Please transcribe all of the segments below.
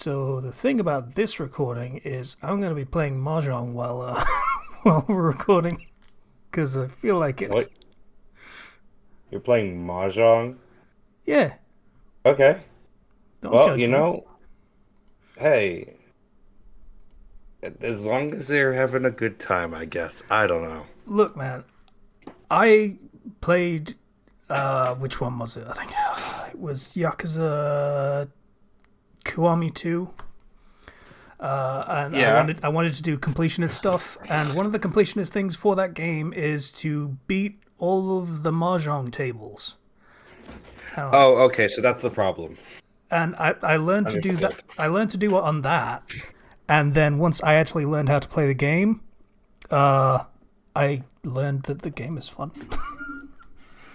So the thing about this recording is I'm gonna be playing mahjong while while we're recording because I feel like it. What? You're playing Mahjong? Yeah, Okay. don't Well, judge me. hey, as long as they're having a good time, I guess. I don't know. Look, man, I played. Which one was it? I think it was Yakuza Kiwami 2. And I Yeah. wanted to do completionist stuff, and one of the completionist things for that game is to beat all of the mahjong tables. And like, Oh, okay, so that's the problem. I learned to do that. Understood. I learned to do it on that, and then once I actually learned how to play the game, uh, I learned that the game is fun.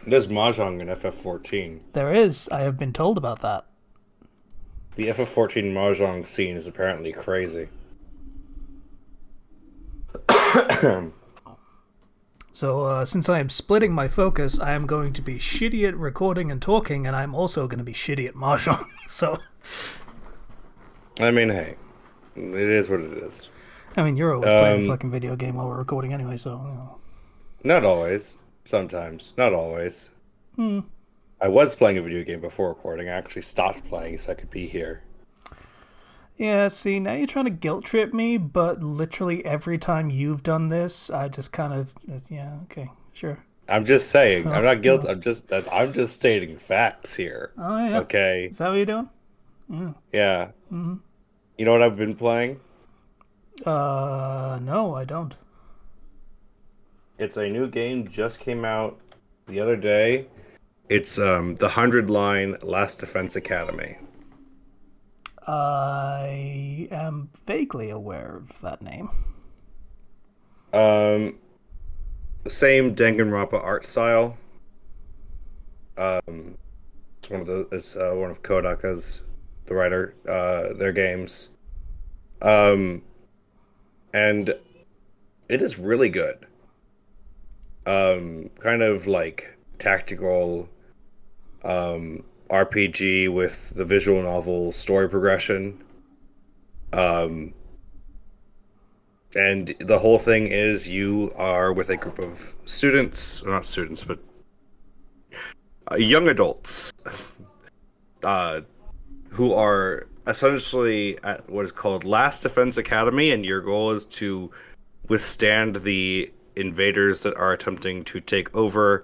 There's Mahjong in FF14. There is. I have been told about that. The FF14 Mahjong scene is apparently crazy. So since I am splitting my focus, I am going to be shitty at recording and talking, and I'm also going to be shitty at mahjong. So, I mean, hey, it is what it is. I mean, you're always playing the Um, fucking video game while we're recording anyway. So, Not always. Sometimes. Not always. Hmm. I was playing a video game before recording. I actually stopped playing so I could be here. Yeah, see, now you're trying to guilt trip me, but literally every time you've done this, I just kind of, yeah, okay, sure. I'm just saying. I'm Oh, not guilty. oh, I'm just stating facts here. oh yeah. Okay. Is that what you're doing? Yeah. Yeah. You know what I've been playing? No, I don't. It's a new game just came out the other day. It's the 100 line Last Defense Academy. I am vaguely aware of that name. Um Same Danganronpa art style. It's one of Kodaka's, the writer, their games. Um and it is really good. Kind of like tactical RPG with the visual novel story progression. Um, and the whole thing is you are with a group of students, or not students, but young adults, uh, who are essentially at what is called Last Defense Academy, and your goal is to withstand the invaders that are attempting to take over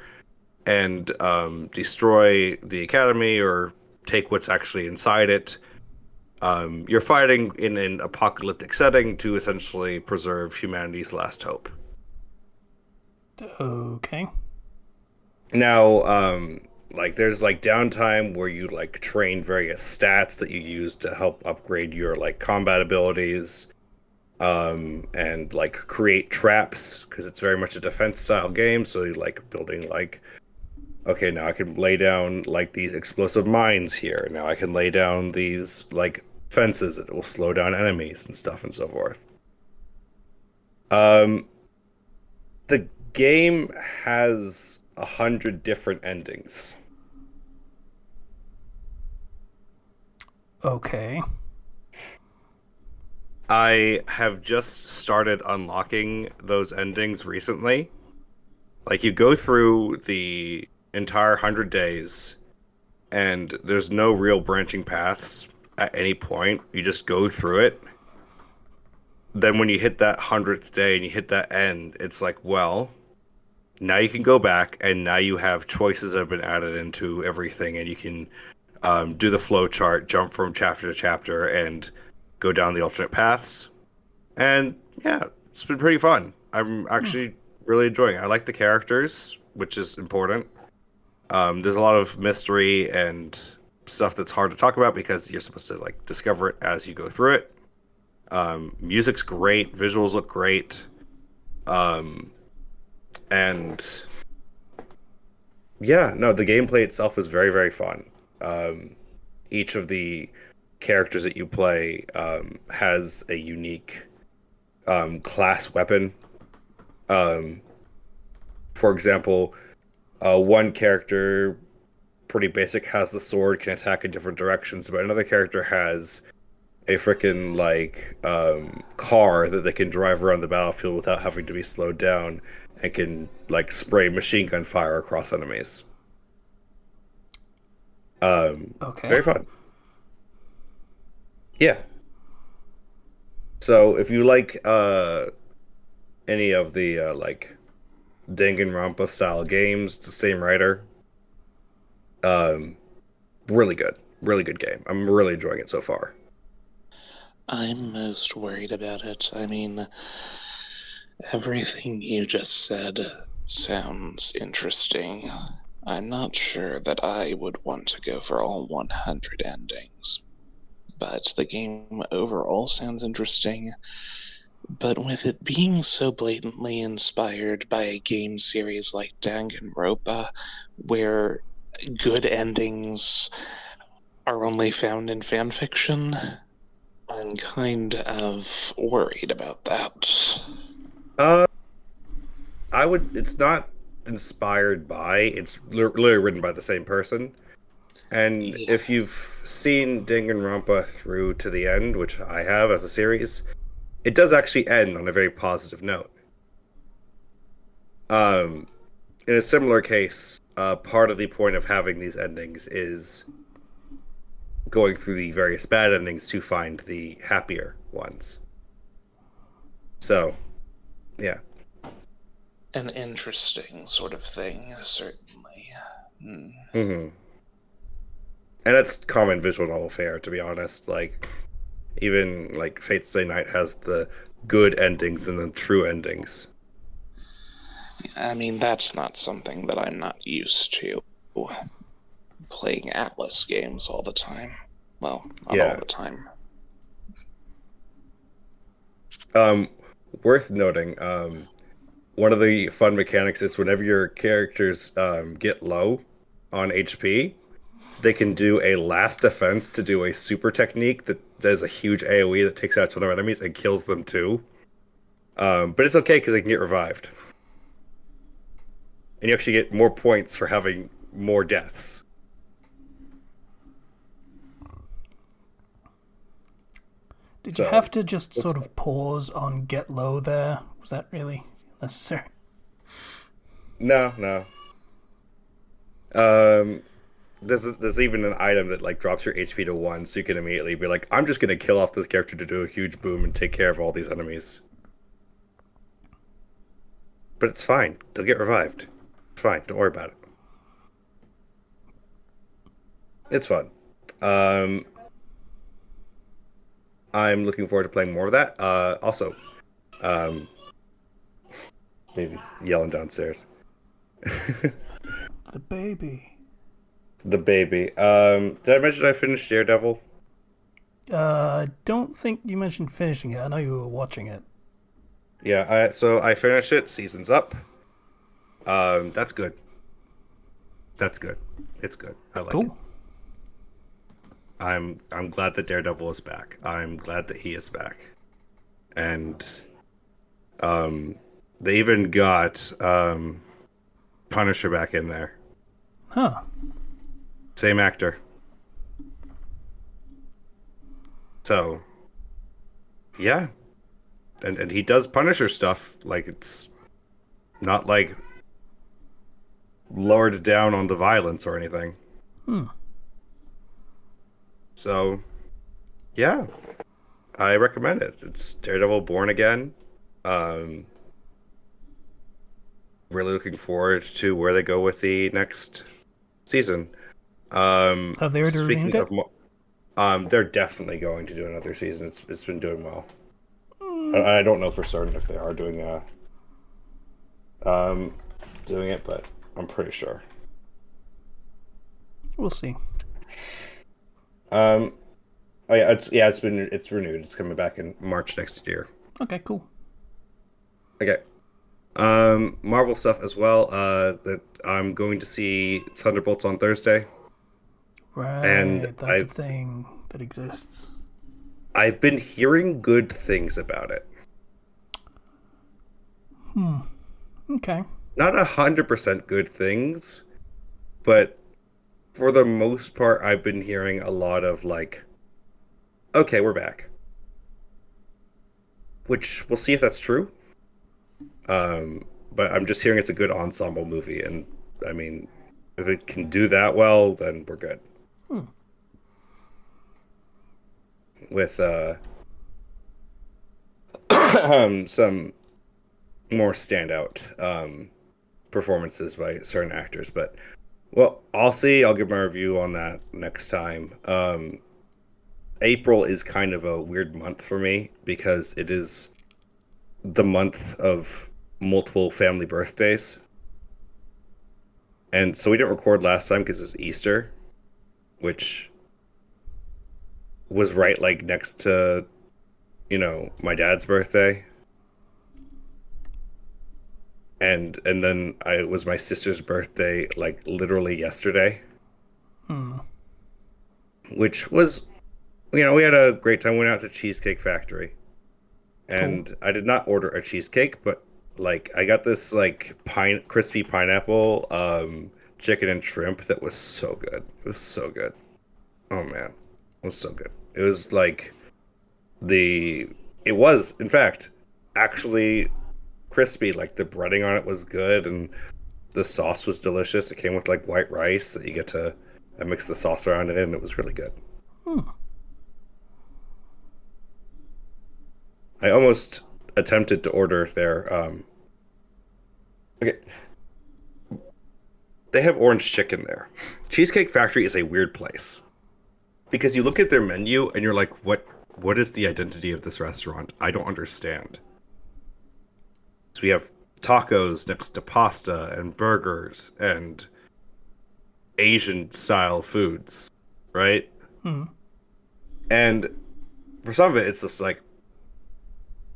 and destroy the academy or take what's actually inside it. You're fighting in an apocalyptic setting to essentially preserve humanity's last hope. Okay. Now, like there's like downtime where you like train various stats that you use to help upgrade your like combat abilities, and like create traps because it's very much a defense style game. So you like building like, okay, now I can lay down like these explosive mines here. Now I can lay down these like fences that will slow down enemies and stuff and so forth. Um, the game has 100 different endings. Okay. I have just started unlocking those endings recently. Like you go through the entire 100 days, and there's no real branching paths at any point. You just go through it. Then when you hit that 100th day and you hit that end, it's like, well, now you can go back and now you have choices that have been added into everything, and you can do the flow chart, jump from chapter to chapter, and go down the alternate paths. And yeah, it's been pretty fun. I'm Hmm. actually really enjoying it. I like the characters, which is important. There's a lot of mystery and stuff that's hard to talk about because you're supposed to like discover it as you go through it. Music's great, visuals look great, um, and yeah, no, the gameplay itself is very, very fun. Um, each of the characters that you play has a unique class weapon. Um, for example, one character, pretty basic, has the sword, can attack in different directions, but another character has a freaking like car that they can drive around the battlefield without having to be slowed down and can like spray machine gun fire across enemies. Okay. Very fun. Yeah. So if you like any of the like Danganronpa style games, it's the same writer. Um, really good. Really good game. I'm really enjoying it so far. I'm most worried about it. I mean, everything you just said sounds interesting. I'm not sure that I would want to go for all 100 endings, but the game overall sounds interesting. But with it being so blatantly inspired by a game series like Danganronpa, where good endings are only found in fanfiction, I'm kind of worried about that. Uh, I would. It's not inspired by. It's literally written by the same person. And Yeah, if you've seen Danganronpa through to the end, which I have as a series, it does actually end on a very positive note. Um, in a similar case, part of the point of having these endings is going through the various bad endings to find the happier ones. So, yeah. an interesting sort of thing, certainly. Hmm. hmm And it's common visual novel fare, to be honest. Like, even like Fate Stay Night has the good endings and the true endings. I mean, that's not something that I'm not used to. Playing Atlas games all the time. Well, not all Yeah. the time. Um, worth noting, one of the fun mechanics is whenever your characters get low on HP, they can do a last defense to do a super technique that does a huge AoE that takes out a ton of enemies and kills them too. But it's okay because they can get revived. And you actually get more points for having more deaths. Did you So, have to just it's sort of pause on get low there? Was that really necessary? no, no. Um, there's even an item that like drops your HP to one, so you can immediately be like, I'm just gonna kill off this character to do a huge boom and take care of all these enemies. But it's fine. They'll get revived. It's fine. Don't worry about it. It's fun. Um, I'm looking forward to playing more of that. Also, um, baby's yelling downstairs. The baby. The baby. Did I mention I finished Daredevil? I don't think you mentioned finishing it. I know you were watching it. Yeah. So I finished it. Season's up. That's good. That's good. It's good. I like it. Cool. I'm glad that Daredevil is back. I'm glad that he is back. And um they even got Punisher back in there. Huh. Same actor. So, yeah. And he does Punisher stuff. Like it's not like lowered down on the violence or anything. Hmm. So, yeah. I recommend it. It's Daredevil Born Again. Um really looking forward to where they go with the next season. Have they already renewed Speaking it? of, they're definitely going to do another season. It's been doing well. Hmm. I don't know for certain if they are um doing it, but I'm pretty sure. We'll see. Um, oh yeah, it's renewed. It's coming back in March next year. Okay, cool. Okay. Marvel stuff as well. That I'm going to see Thunderbolts on Thursday, and Right, that's a thing that exists. I've been hearing good things about it. Okay. Not 100% good things, but for the most part, I've been hearing a lot of like Okay, we're back. Which we'll see if that's true. But I'm just hearing it's a good ensemble movie, and I mean, if it can do that well, then we're good. Hmm. With some more standout performances by certain actors, but well, I'll see. I'll give my review on that next time. April is kind of a weird month for me because it is the month of multiple family birthdays. And so we didn't record last time because it was Easter, which was right like next to, my dad's birthday. And then it was my sister's birthday like literally yesterday, Hmm. which was, we had a great time. We went out to Cheesecake Factory. Cool. And I did not order a cheesecake, but like I got this like crispy pineapple chicken and shrimp that was so good. It was so good. Oh man, it was so good. It was like the it was in fact actually crispy. Like the breading on it was good, and the sauce was delicious. It came with like white rice that you get to mix the sauce around it, and it was really good. Hmm. I almost attempted to order their okay. They have orange chicken there. Cheesecake Factory is a weird place because you look at their menu and you're like, what is the identity of this restaurant? I don't understand. So we have tacos next to pasta and burgers and Asian style foods, right? Hmm. And for some of it, it's just like,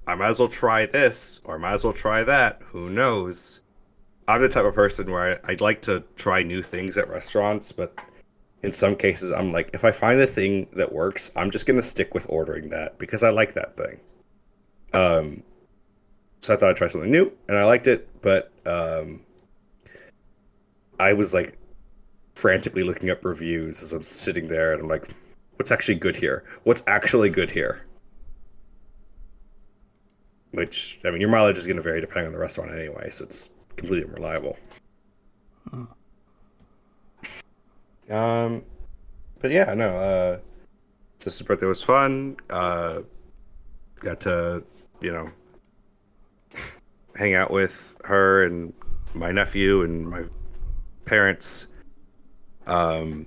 I might as well try this or I might as well try that. Who knows? I'm the type of person where I'd like to try new things at restaurants, but in some cases, I'm like, if I find a thing that works, I'm just gonna stick with ordering that because I like that thing. Um, so I thought I'd try something new, and I liked it, but I was like frantically looking up reviews as I'm sitting there, and I'm like, what's actually good here? What's actually good here? Which, I mean, your mileage is going to vary depending on the restaurant anyway, so it's completely unreliable. Hmm. Um, but yeah, no, sister's birthday was fun. Got to, you know, hang out with her and my nephew and my parents. Um,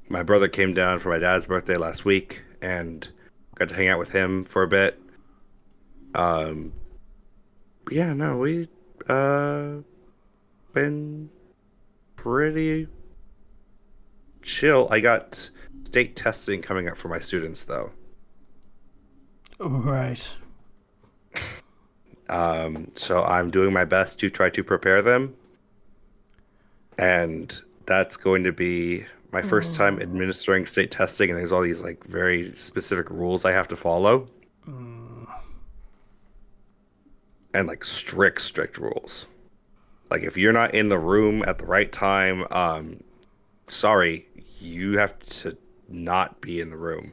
my brother came down for my dad's birthday last week and got to hang out with him for a bit. Um, yeah, no, we uh been pretty chill. I got state testing coming up for my students though. Right. So I'm doing my best to try to prepare them, and that's going to be my first time administering state testing, and there's all these like very specific rules I have to follow, and like strict rules. Like if you're not in the room at the right time, sorry, you have to not be in the room.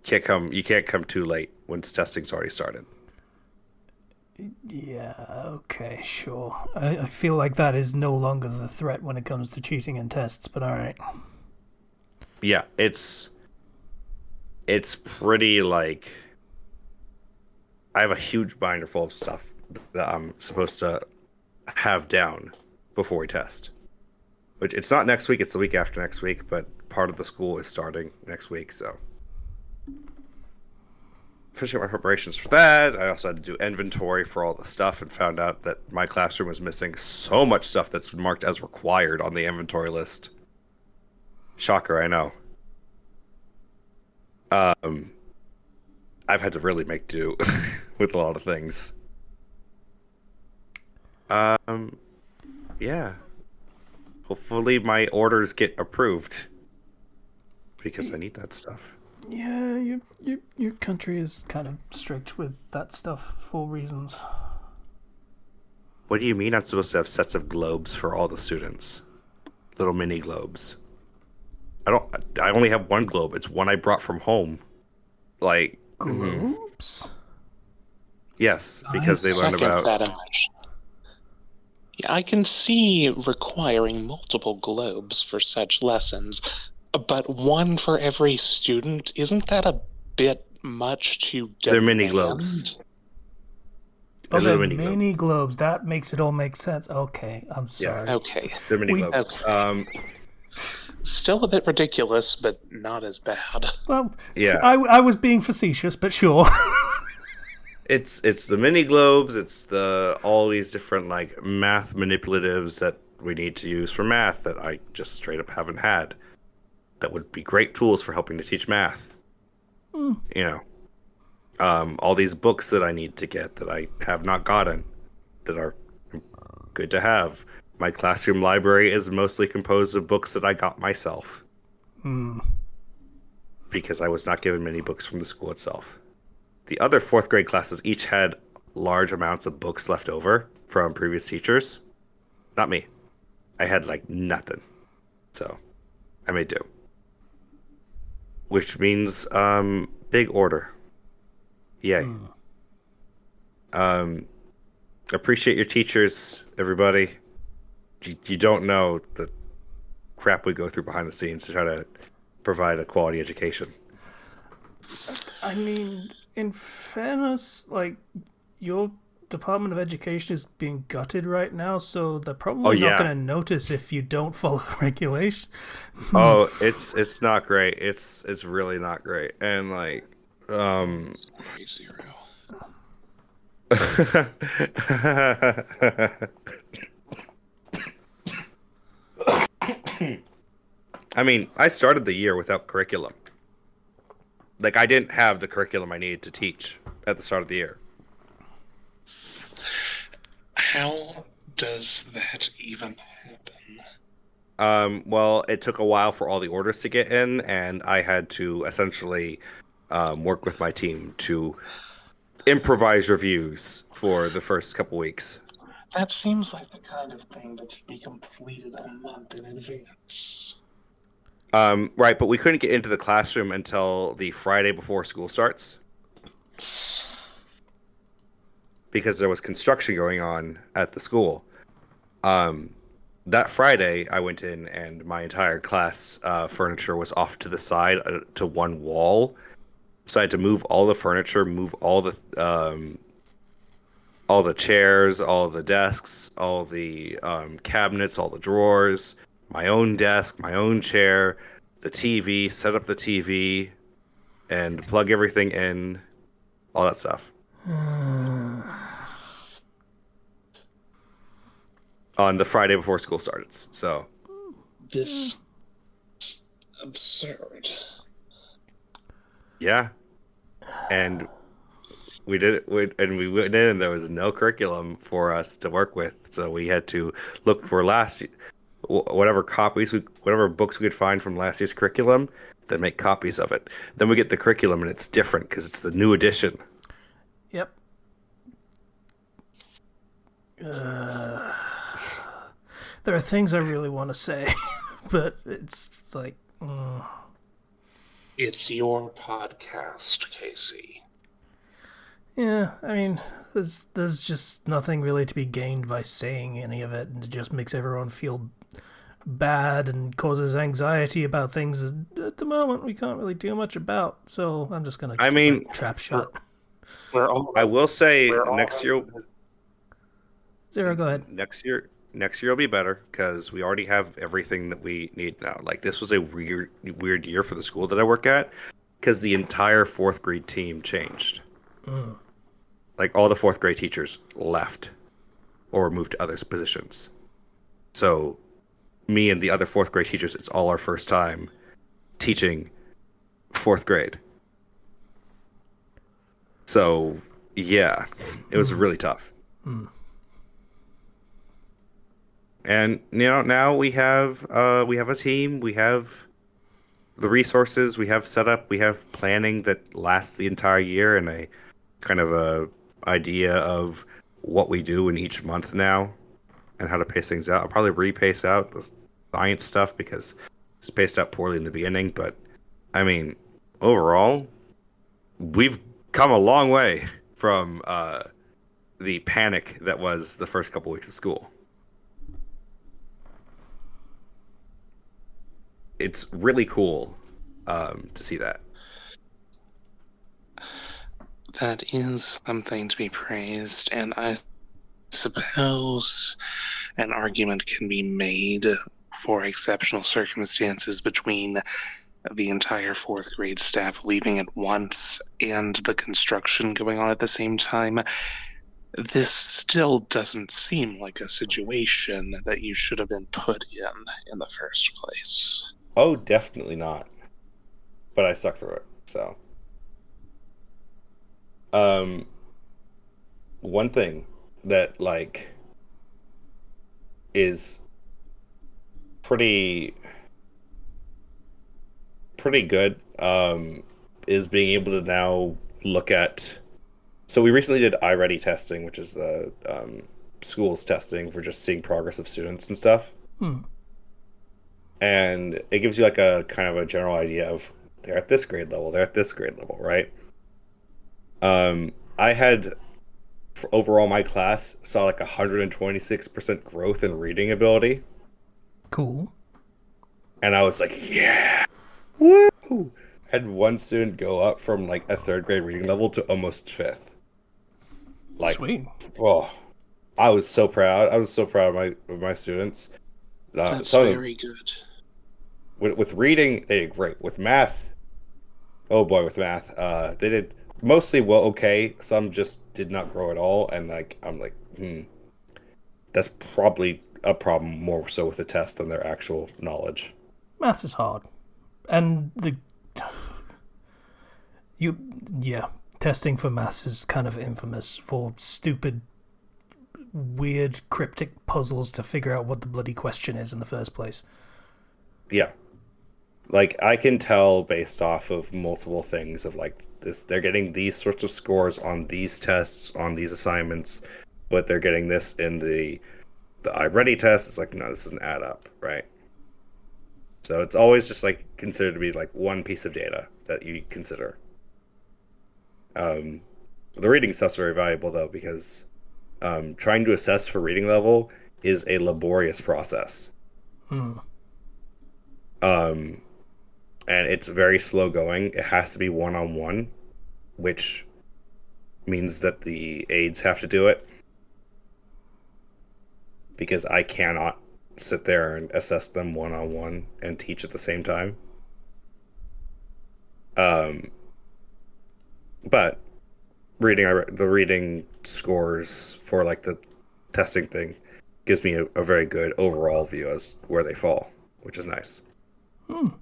You can't come too late once testing's already started. Yeah, okay, sure. I feel like that is no longer the threat when it comes to cheating in tests, but alright. Yeah, it's pretty like I have a huge binder full of stuff that I'm supposed to have down before we test. Which it's not next week, it's the week after next week, but part of the school is starting next week, so finishing my preparations for that. I also had to do inventory for all the stuff and found out that my classroom was missing so much stuff that's marked as required on the inventory list. Shocker, I know. Um, I've had to really make do with a lot of things. Um, yeah. Hopefully my orders get approved because I need that stuff. Yeah, your country is kind of strict with that stuff for reasons. What do you mean I'm supposed to have sets of globes for all the students? Little mini globes. I only have one globe. It's one I brought from home. like Globes? yes, I because they learn second about that emotion. Yeah, I can see requiring multiple globes for such lessons, but one for every student, isn't that a bit much to their mini globes. demand? Oh, They're they're little mini globes. mini globes. That makes it all make sense. Okay, I'm Yeah, sorry. Okay. they're mini We globes. Okay. Still a bit ridiculous, but not as bad. well, Yeah, I was being facetious, but sure. it's the mini globes. It's the all these different like math manipulatives that we need to use for math that I just straight up haven't had. That would be great tools for helping to teach math. You know, all these books that I need to get that I have not gotten that are good to have. My classroom library is mostly composed of books that I got myself because I was not given many books from the school itself. The other fourth grade classes each had large amounts of books left over from previous teachers. Not me. I had like nothing. So I made do. Which means big order. Yay. Um appreciate your teachers, everybody. You don't know the crap we go through behind the scenes to try to provide a quality education. I mean, in fairness, like, your Department of Education is being gutted right now, so they're Oh probably not yeah. going to notice if you don't follow the regulation. Oh, it's not great. It's really not great. And like Hey, Zero. I mean, I started the year without curriculum. Like I didn't have the curriculum I needed to teach at the start of the year. How does that even happen? Well, it took a while for all the orders to get in, and I had to essentially work with my team to improvise reviews for the first couple weeks. That seems like the kind of thing that should be completed a month in advance. Right, but we couldn't get into the classroom until the Friday before school starts because there was construction going on at the school. That Friday, I went in and my entire class furniture was off to the side to one wall. So I had to move all the furniture, move all the chairs, all the desks, all the cabinets, all the drawers, my own desk, my own chair, the TV, set up the TV, and plug everything in, all that stuff. On the Friday before school started. So, This is absurd. yeah. And we did it, and we went in, and there was no curriculum for us to work with. So we had to look for whatever whatever books we could find from last year's curriculum, then make copies of it. Then we get the curriculum, and it's different because it's the new edition. Yep. There are things I really want to say, but it's like, It's your podcast, Casey. yeah. I mean, there's just nothing really to be gained by saying any of it, and it just makes everyone feel bad and causes anxiety about things that at the moment we can't really do much about. So I'm just gonna I keep mean, my trap shut. I will say next year, Zero, go ahead. next year will be better because we already have everything that we need now. Like this was a weird year for the school that I work at because the entire fourth grade team changed. Like all the fourth grade teachers left or moved to other positions. So me and the other fourth grade teachers, it's all our first time teaching fourth grade. So yeah, it was really tough. And now we have a team, we have the resources, we have setup, we have planning that lasts the entire year, and a kind of a idea of what we do in each month now, and how to pace things out. I'll probably repace out the science stuff because it's paced out poorly in the beginning, but I mean, overall, we've come a long way from the panic that was the first couple weeks of school. It's really cool to see that. That is something to be praised, and I suppose an argument can be made for exceptional circumstances between the entire fourth grade staff leaving at once and the construction going on at the same time. This still doesn't seem like a situation that you should have been put in the first place. Oh, definitely not. But I stuck through it. So, um, one thing that like is pretty good is being able to now look at. So we recently did iReady testing, which is the school's testing for just seeing progress of students and stuff. And it gives you like a kind of a general idea of they're at this grade level, they're at this grade level, right? I had for overall my class saw like 126% growth in reading ability, Cool. and I was like, yeah, woo! Had one student go up from like a third grade reading level to almost fifth. Like, Sweet. oh, I was so proud. I was so proud of my students. That's Some of them, very good. with reading, they did great. With math, oh boy, with math, they did mostly well, okay. Some just did not grow at all, and like I'm like, that's probably a problem more so with the test than their actual knowledge. Maths is hard. And testing for maths is kind of infamous for stupid, weird, cryptic puzzles to figure out what the bloody question is in the first place. Yeah. Like I can tell based off of multiple things of like this, they're getting these sorts of scores on these tests, on these assignments, but they're getting this in the iReady test. It's like, no, this doesn't add up, right? So it's always just like considered to be like one piece of data that you consider. The reading stuff's very valuable though, because trying to assess for reading level is a laborious process. And it's very slow going. It has to be one-on-one, which means that the aides have to do it, because I cannot sit there and assess them one-on-one and teach at the same time. But the reading scores for like the testing thing gives me a very good overall view as where they fall, which is nice.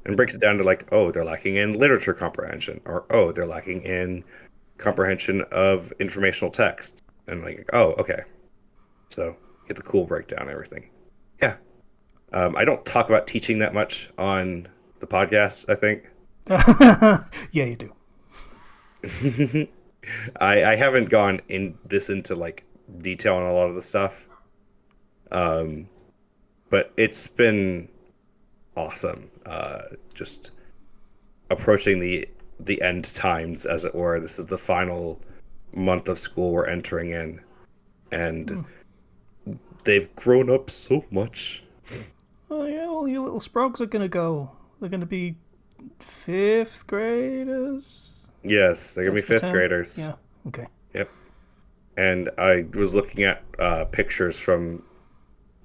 And breaks it down to like, oh, they're lacking in literature comprehension, or oh, they're lacking in comprehension of informational text, and like, oh, okay, so get the cool breakdown and everything. Yeah. I don't talk about teaching that much on the podcast, I think. Yeah, you do. I haven't gone into like detail on a lot of the stuff. But it's been awesome. Just approaching the end times, as it were. This is the final month of school we're entering in, and they've grown up so much. Oh yeah, all your little sprogs are gonna go. They're gonna be fifth graders. Yes, they're gonna be That's the fifth term? graders. Yeah. Okay. Yep. And I was looking at pictures from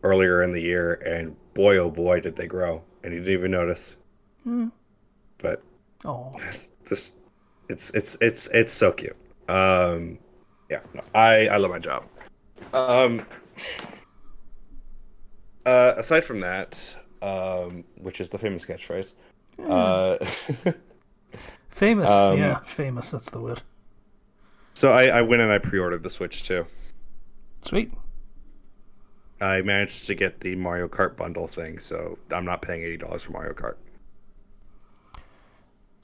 earlier in the year, and boy, oh boy, did they grow! And you didn't even notice. But Oh. just it's so cute. Yeah, no, I love my job. Aside from that, which is the famous catchphrase, Famous. Yeah, famous. That's the word. so I went and I pre-ordered the Switch too. Sweet. I managed to get the Mario Kart bundle thing, so I'm not paying $80 for Mario Kart.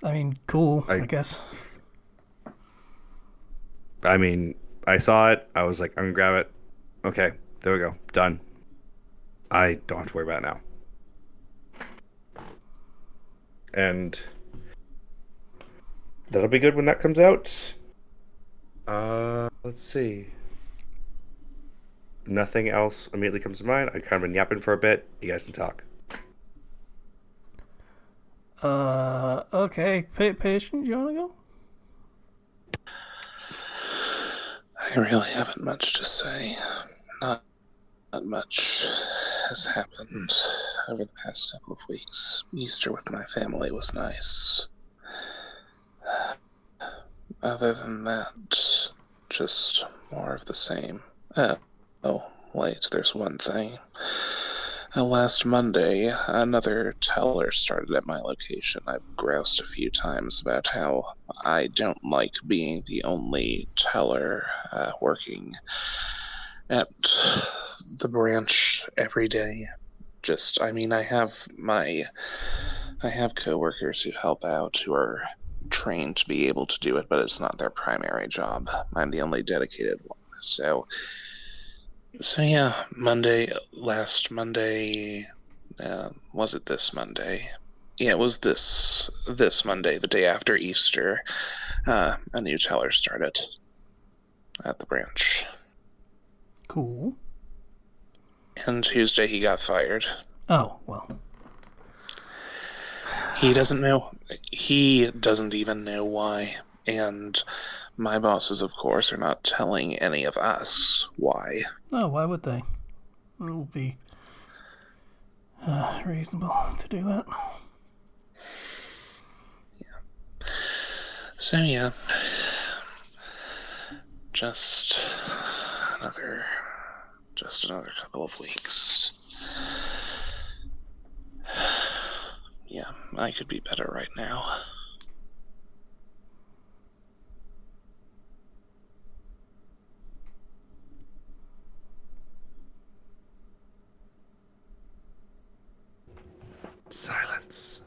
I mean, cool, I guess. I mean, I saw it. I was like, I'm gonna grab it. Okay, there we go. Done. I don't have to worry about it now. And That'll be good when that comes out. Let's see. Nothing else immediately comes to mind. I kind of been yapping for a bit. You guys can talk. Okay. Patient, do you want to go? I really haven't much to say. Not much has happened over the past couple of weeks. Easter with my family was nice. Other than that, just more of the same. Oh, wait, there's one thing. Last Monday, another teller started at my location. I've groused a few times about how I don't like being the only teller working at the branch every day. I have coworkers who help out who are trained to be able to do it, but it's not their primary job. I'm the only dedicated one. So yeah, last Monday, was it this Monday? Yeah, it was this Monday, the day after Easter. A new teller started at the branch. Cool. And Tuesday he got fired. Oh, well. He doesn't even know why. And my bosses, of course, are not telling any of us why. Oh, why would they? It will be reasonable to do that. Yeah. So, yeah. Just another couple of weeks. Yeah, I could be better right now. Silence.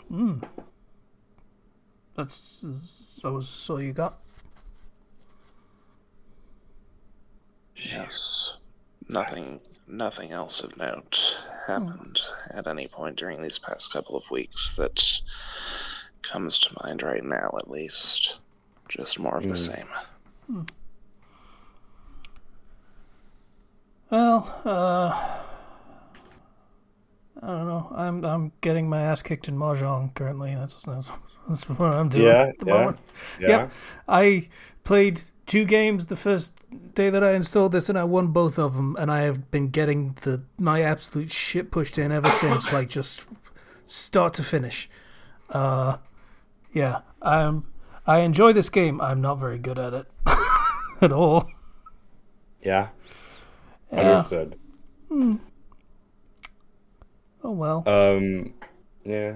That was all you got? Yes. Nothing else of note happened at any point during these past couple of weeks that comes to mind right now, at least. Just more of the same. Well, I don't know. I'm getting my ass kicked in Mahjong currently. That's what I'm doing at the moment. Yeah. Yep. I played 2 games the first day that I installed this, and I won both of them. And I have been getting my absolute shit pushed in ever since, like just start to finish. Yeah. I enjoy this game. I'm not very good at it at all. Yeah. Yeah. Understood. Oh well. Yeah.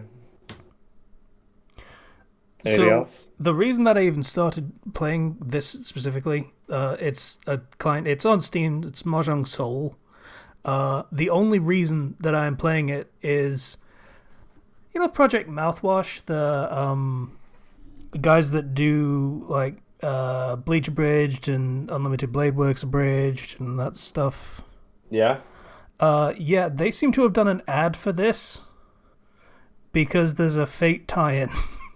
Anything else? The reason that I even started playing this specifically, it's a client. It's on Steam. It's Mahjong Soul. The only reason that I'm playing it is, Project Mouthwash, the guys that do like Bleach Abridged and Unlimited Blade Works Abridged and that stuff. Yeah. Yeah, they seem to have done an ad for this because there's a Fate tie-in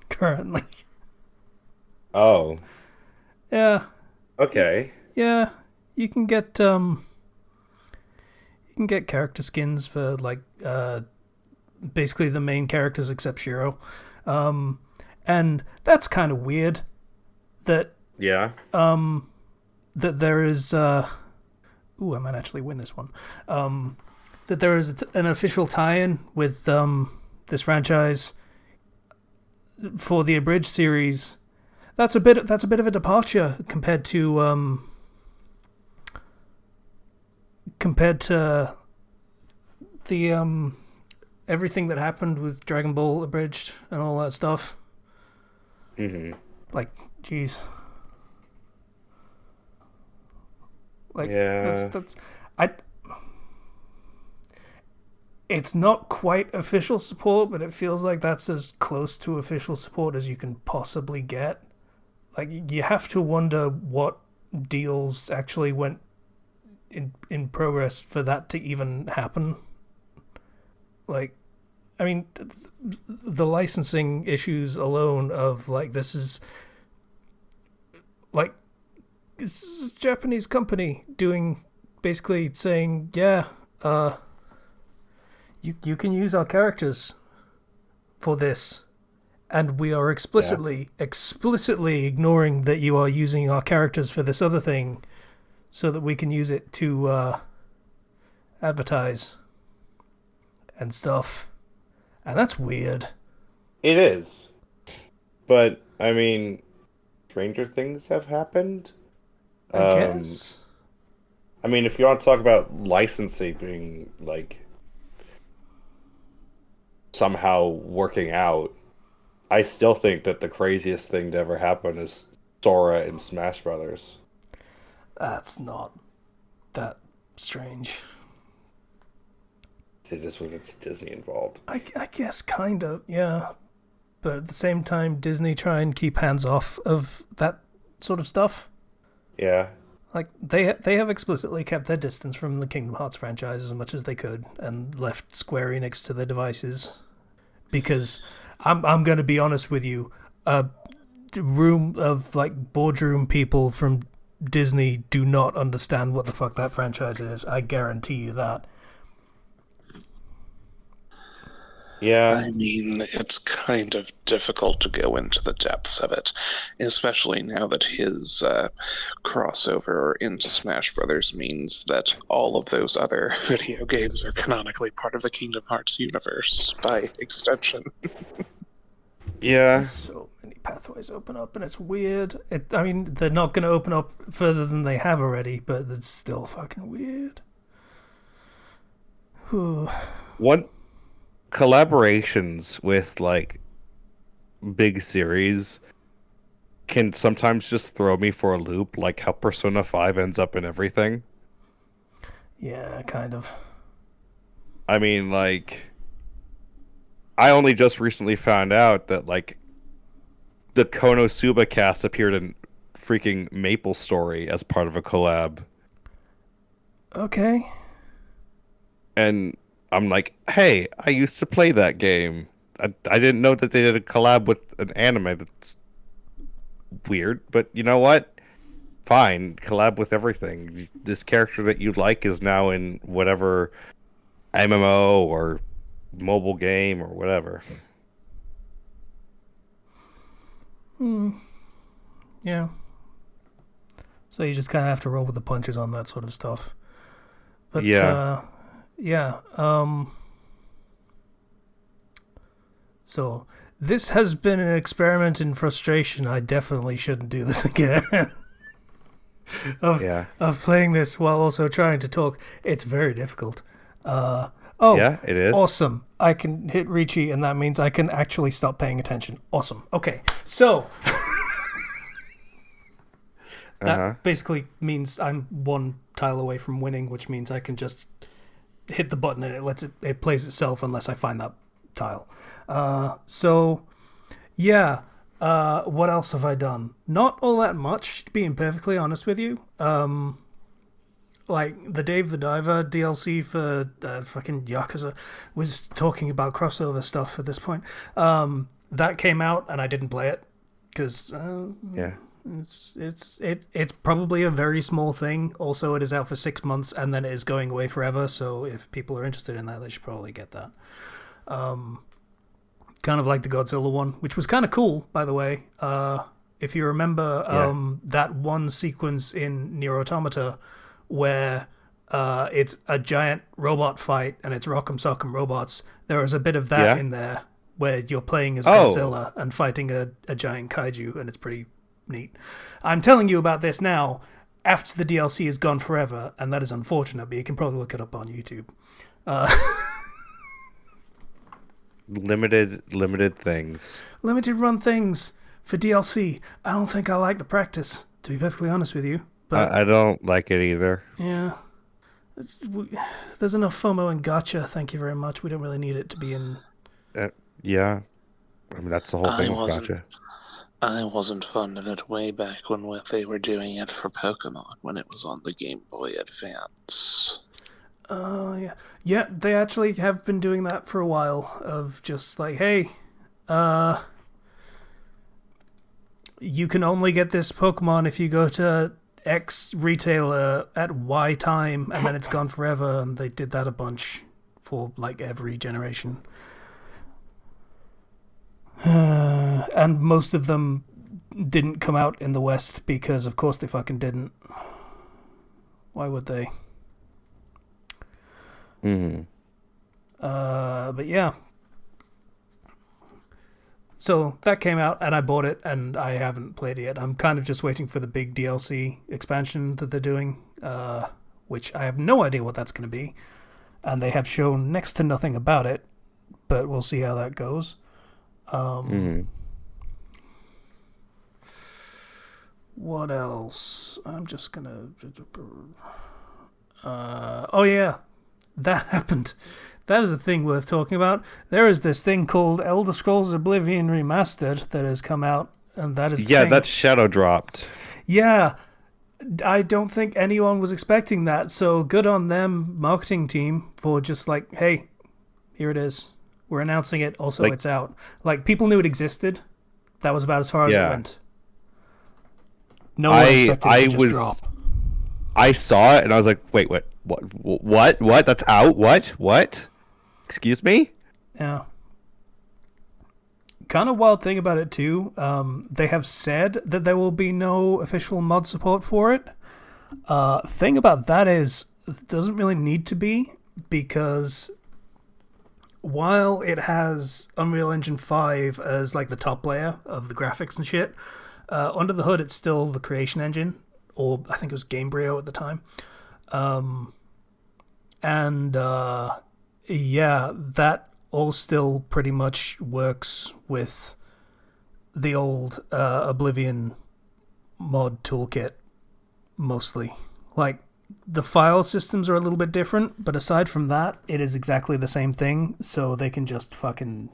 currently. Oh. Yeah. Okay. Yeah, you can get character skins for like basically the main characters except Shiro. And that's kind of weird that Yeah. that there is I might actually win this one. That there is an official tie-in with this franchise for the Abridged series. That's a bit of a departure compared to the everything that happened with Dragon Ball Abridged and all that stuff. Mm-hmm. Like, jeez. Like, yeah. It's not quite official support, but it feels like that's as close to official support as you can possibly get. Like, you have to wonder what deals actually went in progress for that to even happen. Like, I mean, the licensing issues alone of, like, this is this is a Japanese company doing, basically saying, yeah, you can use our characters for this, and we are Yeah. explicitly ignoring that you are using our characters for this other thing, so that we can use it to advertise and stuff. And that's weird. It is. But I mean, stranger things have happened. I Um, guess. I mean, if you want to talk about licensing being like somehow working out, I still think that the craziest thing to ever happen is Sora in Smash Brothers. That's not that strange. It is when it's Disney involved. I guess kind of, yeah. But at the same time, Disney try and keep hands off of that sort of stuff. Yeah. Like they have explicitly kept their distance from the Kingdom Hearts franchise as much as they could, and left Square Enix to their devices. Because I'm going to be honest with you, a room of like boardroom people from Disney do not understand what the fuck that franchise is. I guarantee you that. Yeah. I mean, it's kind of difficult to go into the depths of it, especially now that his crossover into Smash Brothers means that all of those other video games are canonically part of the Kingdom Hearts universe by extension. Yeah. So many pathways open up, and it's weird. I mean, they're not going to open up further than they have already, but it's still fucking weird. One collaborations with like big series can sometimes just throw me for a loop, like how Persona 5 ends up in everything. Yeah, kind of. I mean, like, I only just recently found out that like the Konosuba cast appeared in freaking Maple Story as part of a collab. Okay. And I'm like, hey, I used to play that game. I didn't know that they did a collab with an anime. That's weird, but you know what? Fine, collab with everything. This character that you like is now in whatever MMO or mobile game or whatever. Yeah. So you just kind of have to roll with the punches on that sort of stuff. But Yeah. yeah. So this has been an experiment in frustration. I definitely shouldn't do this again. Yeah. Of playing this while also trying to talk. It's very difficult. Oh, Yeah, it is. awesome. I can hit Ricci, and that means I can actually stop paying attention. Awesome. Okay, so that basically means I'm one tile away from winning, which means I can just hit the button and it plays itself unless I find that tile. So yeah. What else have I done? Not all that much, being perfectly honest with you. Like the Dave the Diver DLC for fucking Yakuza was talking about crossover stuff at this point. That came out and I didn't play it because Yeah. it's probably a very small thing. Also, it is out for 6 months and then it is going away forever. So if people are interested in that, they should probably get that. Kind of like the Godzilla one, which was kind of cool, by the way. If you remember that one sequence in Nier Automata where it's a giant robot fight and it's Rock'em Sock'em robots, there is a bit of that in there where you're playing as Godzilla and fighting a giant kaiju, and it's pretty neat. I'm telling you about this now after the DLC is gone forever, and that is unfortunate, but you can probably look it up on YouTube. Limited things. Limited run things for DLC. I don't think I like the practice, to be perfectly honest with you. But I don't like it either. yeah, there's enough FOMO and gotcha. Thank you very much. We don't really need it to be in. Yeah. I mean, that's the whole thing with gotcha. I wasn't fond of it way back when they were doing it for Pokemon when it was on the Game Boy Advance. Oh, yeah. Yeah, they actually have been doing that for a while, of just like, hey, you can only get this Pokemon if you go to X retailer at Y time, and then it's gone forever, and they did that a bunch for like every generation. And most of them didn't come out in the West because, of course, they fucking didn't. Why would they? But yeah. So that came out, and I bought it, and I haven't played it yet. I'm kind of just waiting for the big DLC expansion that they're doing, which I have no idea what that's going to be. And they have shown next to nothing about it, but we'll see how that goes. What else? I'm just gonna. Oh yeah, that happened. That is a thing worth talking about. There is this thing called Elder Scrolls Oblivion Remastered that has come out, and that is that's shadow dropped. Yeah, I don't think anyone was expecting that. So good on them, marketing team, for just like, hey, here it is. We're announcing it. Also, it's out. Like, people knew it existed. That was about as far as it went. No one expected it to just drop. I saw it and I was like, wait, what? That's out? What? Excuse me? Yeah. Kind of wild thing about it too. They have said that there will be no official mod support for it. Thing about that is, it doesn't really need to be, because while it has Unreal Engine 5 as like the top layer of the graphics and shit, under the hood it's still the Creation Engine, or I think it was Gamebryo at the time. Yeah, that all still pretty much works with the old Oblivion mod toolkit, mostly. Like, the file systems are a little bit different, but aside from that, it is exactly the same thing, so they can just fucking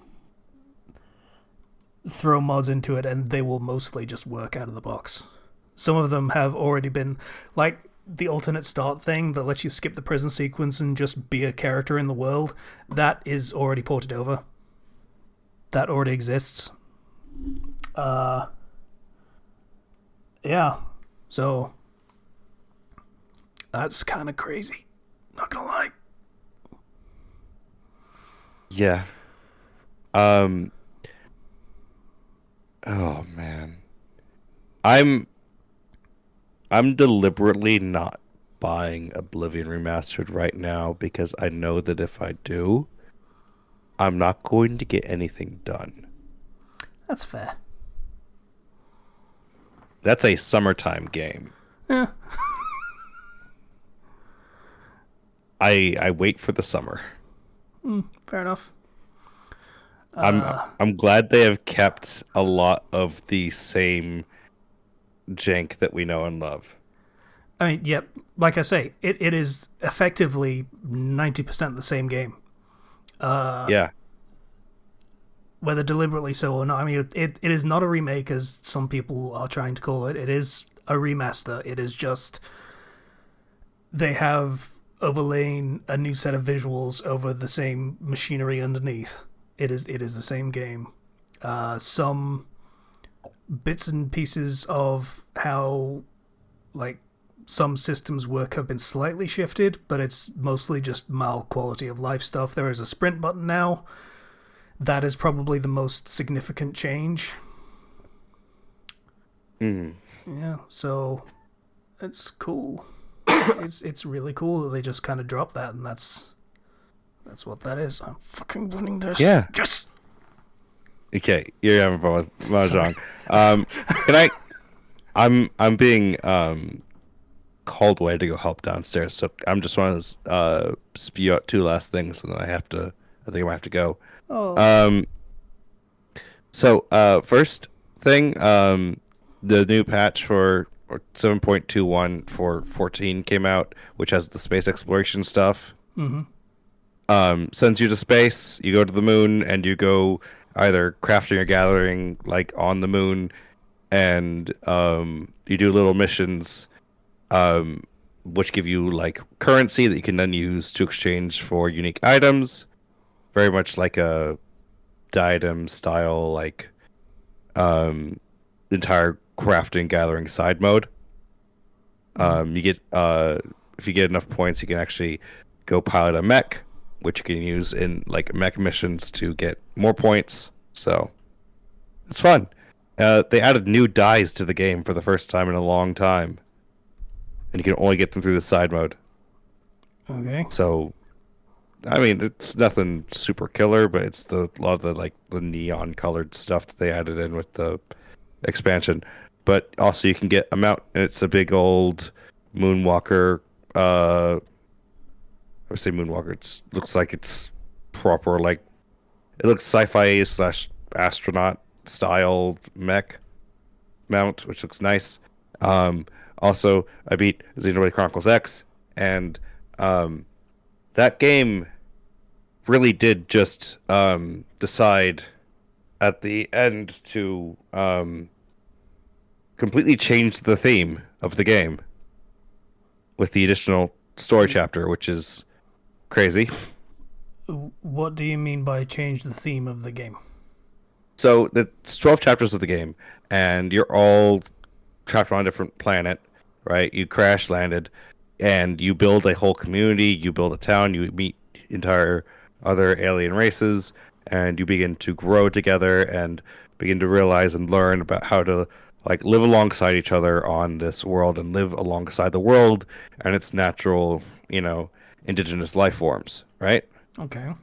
throw mods into it, and they will mostly just work out of the box. Some of them have already been, like the alternate start thing that lets you skip the prison sequence and just be a character in the world. That is already ported over. That already exists. Yeah. So that's kind of crazy. Not gonna lie. Yeah. Oh man. I'm deliberately not buying Oblivion Remastered right now because I know that if I do, I'm not going to get anything done. That's fair. That's a summertime game. Yeah. I wait for the summer. Fair enough. I'm glad they have kept a lot of the same jank that we know and love. I mean, yep. Like I say, it is effectively 90% the same game. Yeah. Whether deliberately so or not. I mean, it is not a remake, as some people are trying to call it. It is a remaster. It is just they have overlain a new set of visuals over the same machinery underneath. It is the same game. Some bits and pieces of how like some systems work have been slightly shifted, but it's mostly just mild quality of life stuff. There is a sprint button now. That is probably the most significant change. Yeah, so it's cool. It's really cool that they just kind of dropped that, and that's what that is. I'm fucking winning this. Yeah. Yes. Okay, you're having fun with Mahjong. Can I? I'm being called away to go help downstairs, so I'm just want to spew out two last things, and then I think I might have to go. Oh. So first thing, the new patch for 7.21 for 14 came out, which has the space exploration stuff. Sends you to space. You go to the moon, and you go either crafting or gathering like on the moon, and you do little missions, which give you like currency that you can then use to exchange for unique items. Very much like a diadem style, like entire crafting gathering side mode. You get if you get enough points, you can actually go pilot a mech, which you can use in like mech missions to get more points. So it's fun. They added new dies to the game for the first time in a long time, and you can only get them through the side mode. Okay. So, I mean, it's nothing super killer, but it's a lot of the like the neon colored stuff that they added in with the expansion. But also, you can get a mount, and it's a big old Moonwalker. I would say Moonwalker. It looks like it's proper, like it looks sci-fi slash astronaut styled mech mount, which looks nice. Um, Also, I beat Xenoblade Chronicles X, and that game really did just decide at the end to completely change the theme of the game with the additional story chapter, which is crazy. What do you mean by change the theme of the game? So it's 12 chapters of the game, and you're all trapped on a different planet, right? You crash landed, and you build a whole community. You build a town. You meet entire other alien races, and you begin to grow together and begin to realize and learn about how to like live alongside each other on this world and live alongside the world and its natural, indigenous life forms, right? Okay.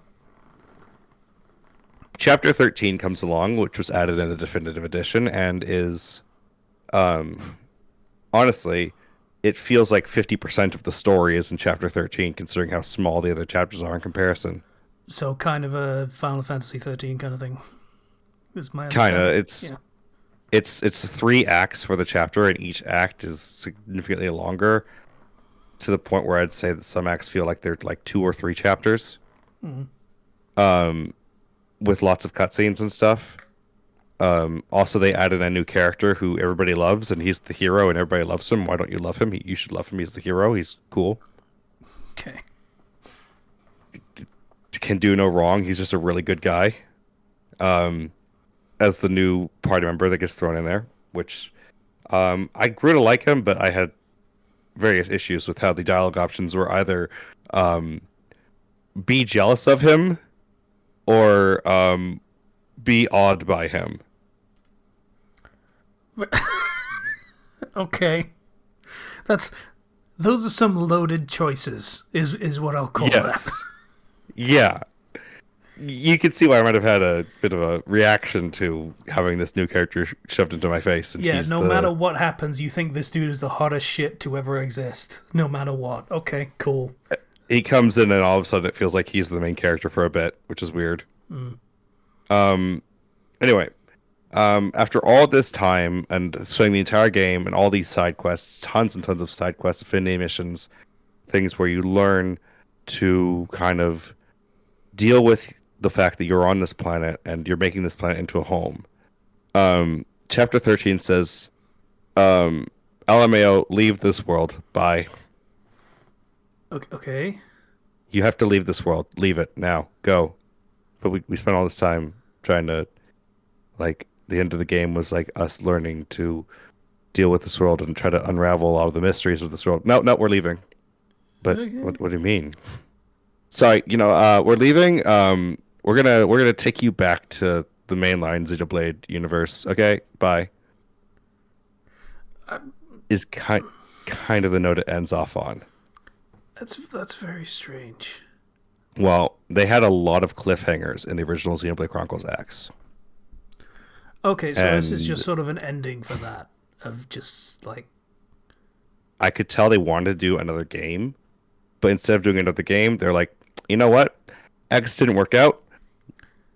Chapter 13 comes along, which was added in the definitive edition, and is honestly, it feels like 50% of the story is in chapter 13, considering how small the other chapters are in comparison. So kind of a Final Fantasy 13 kind of thing. Is my Kind of. understanding. It's Yeah. it's 3 acts for the chapter, and each act is significantly longer to the point where I'd say that some acts feel like they're like 2 or 3 chapters. Um, with lots of cutscenes and stuff. Also, they added a new character who everybody loves, and he's the hero, and everybody loves him. Why don't you love him? You should love him. He's the hero. He's cool. Okay. Can do no wrong. He's just a really good guy. As the new party member that gets thrown in there, which I grew to like him, but I had various issues with how the dialogue options were either be jealous of him or be awed by him. Okay. That's those are some loaded choices. Is what I'll call Yes. Yeah. You can see why I might have had a bit of a reaction to having this new character shoved into my face. that. And Yeah. he's No matter what happens, you think this dude is the hottest shit to ever exist. No matter what. Okay. Cool. he comes in and all of a sudden it feels like he's the main character for a bit, which is weird. Anyway, after all this time and spending the entire game and all these side quests, tons and tons of side quests, affinity missions, things where you learn to kind of deal with the fact that you're on this planet and you're making this planet into a home. Chapter 13 says, LMAO, leave this world. Bye. Okay. You have to leave this world. Leave it now. Go. But we spent all this time trying to, like, the end of the game was like us learning to deal with this world and try to unravel a lot of the mysteries of this world. No, we're leaving. But Okay. what do you mean? Sorry, we're leaving. We're gonna take you back to the mainline Xenoblade universe. Okay, bye. Is kind of the note it ends off on. That's very strange. Well, they had a lot of cliffhangers in the original Xenoblade Chronicles X. Okay, so this is And just sort of an ending for that of just like I could tell they wanted to do another game, but instead of doing another game, they're like, you know what? X didn't work out.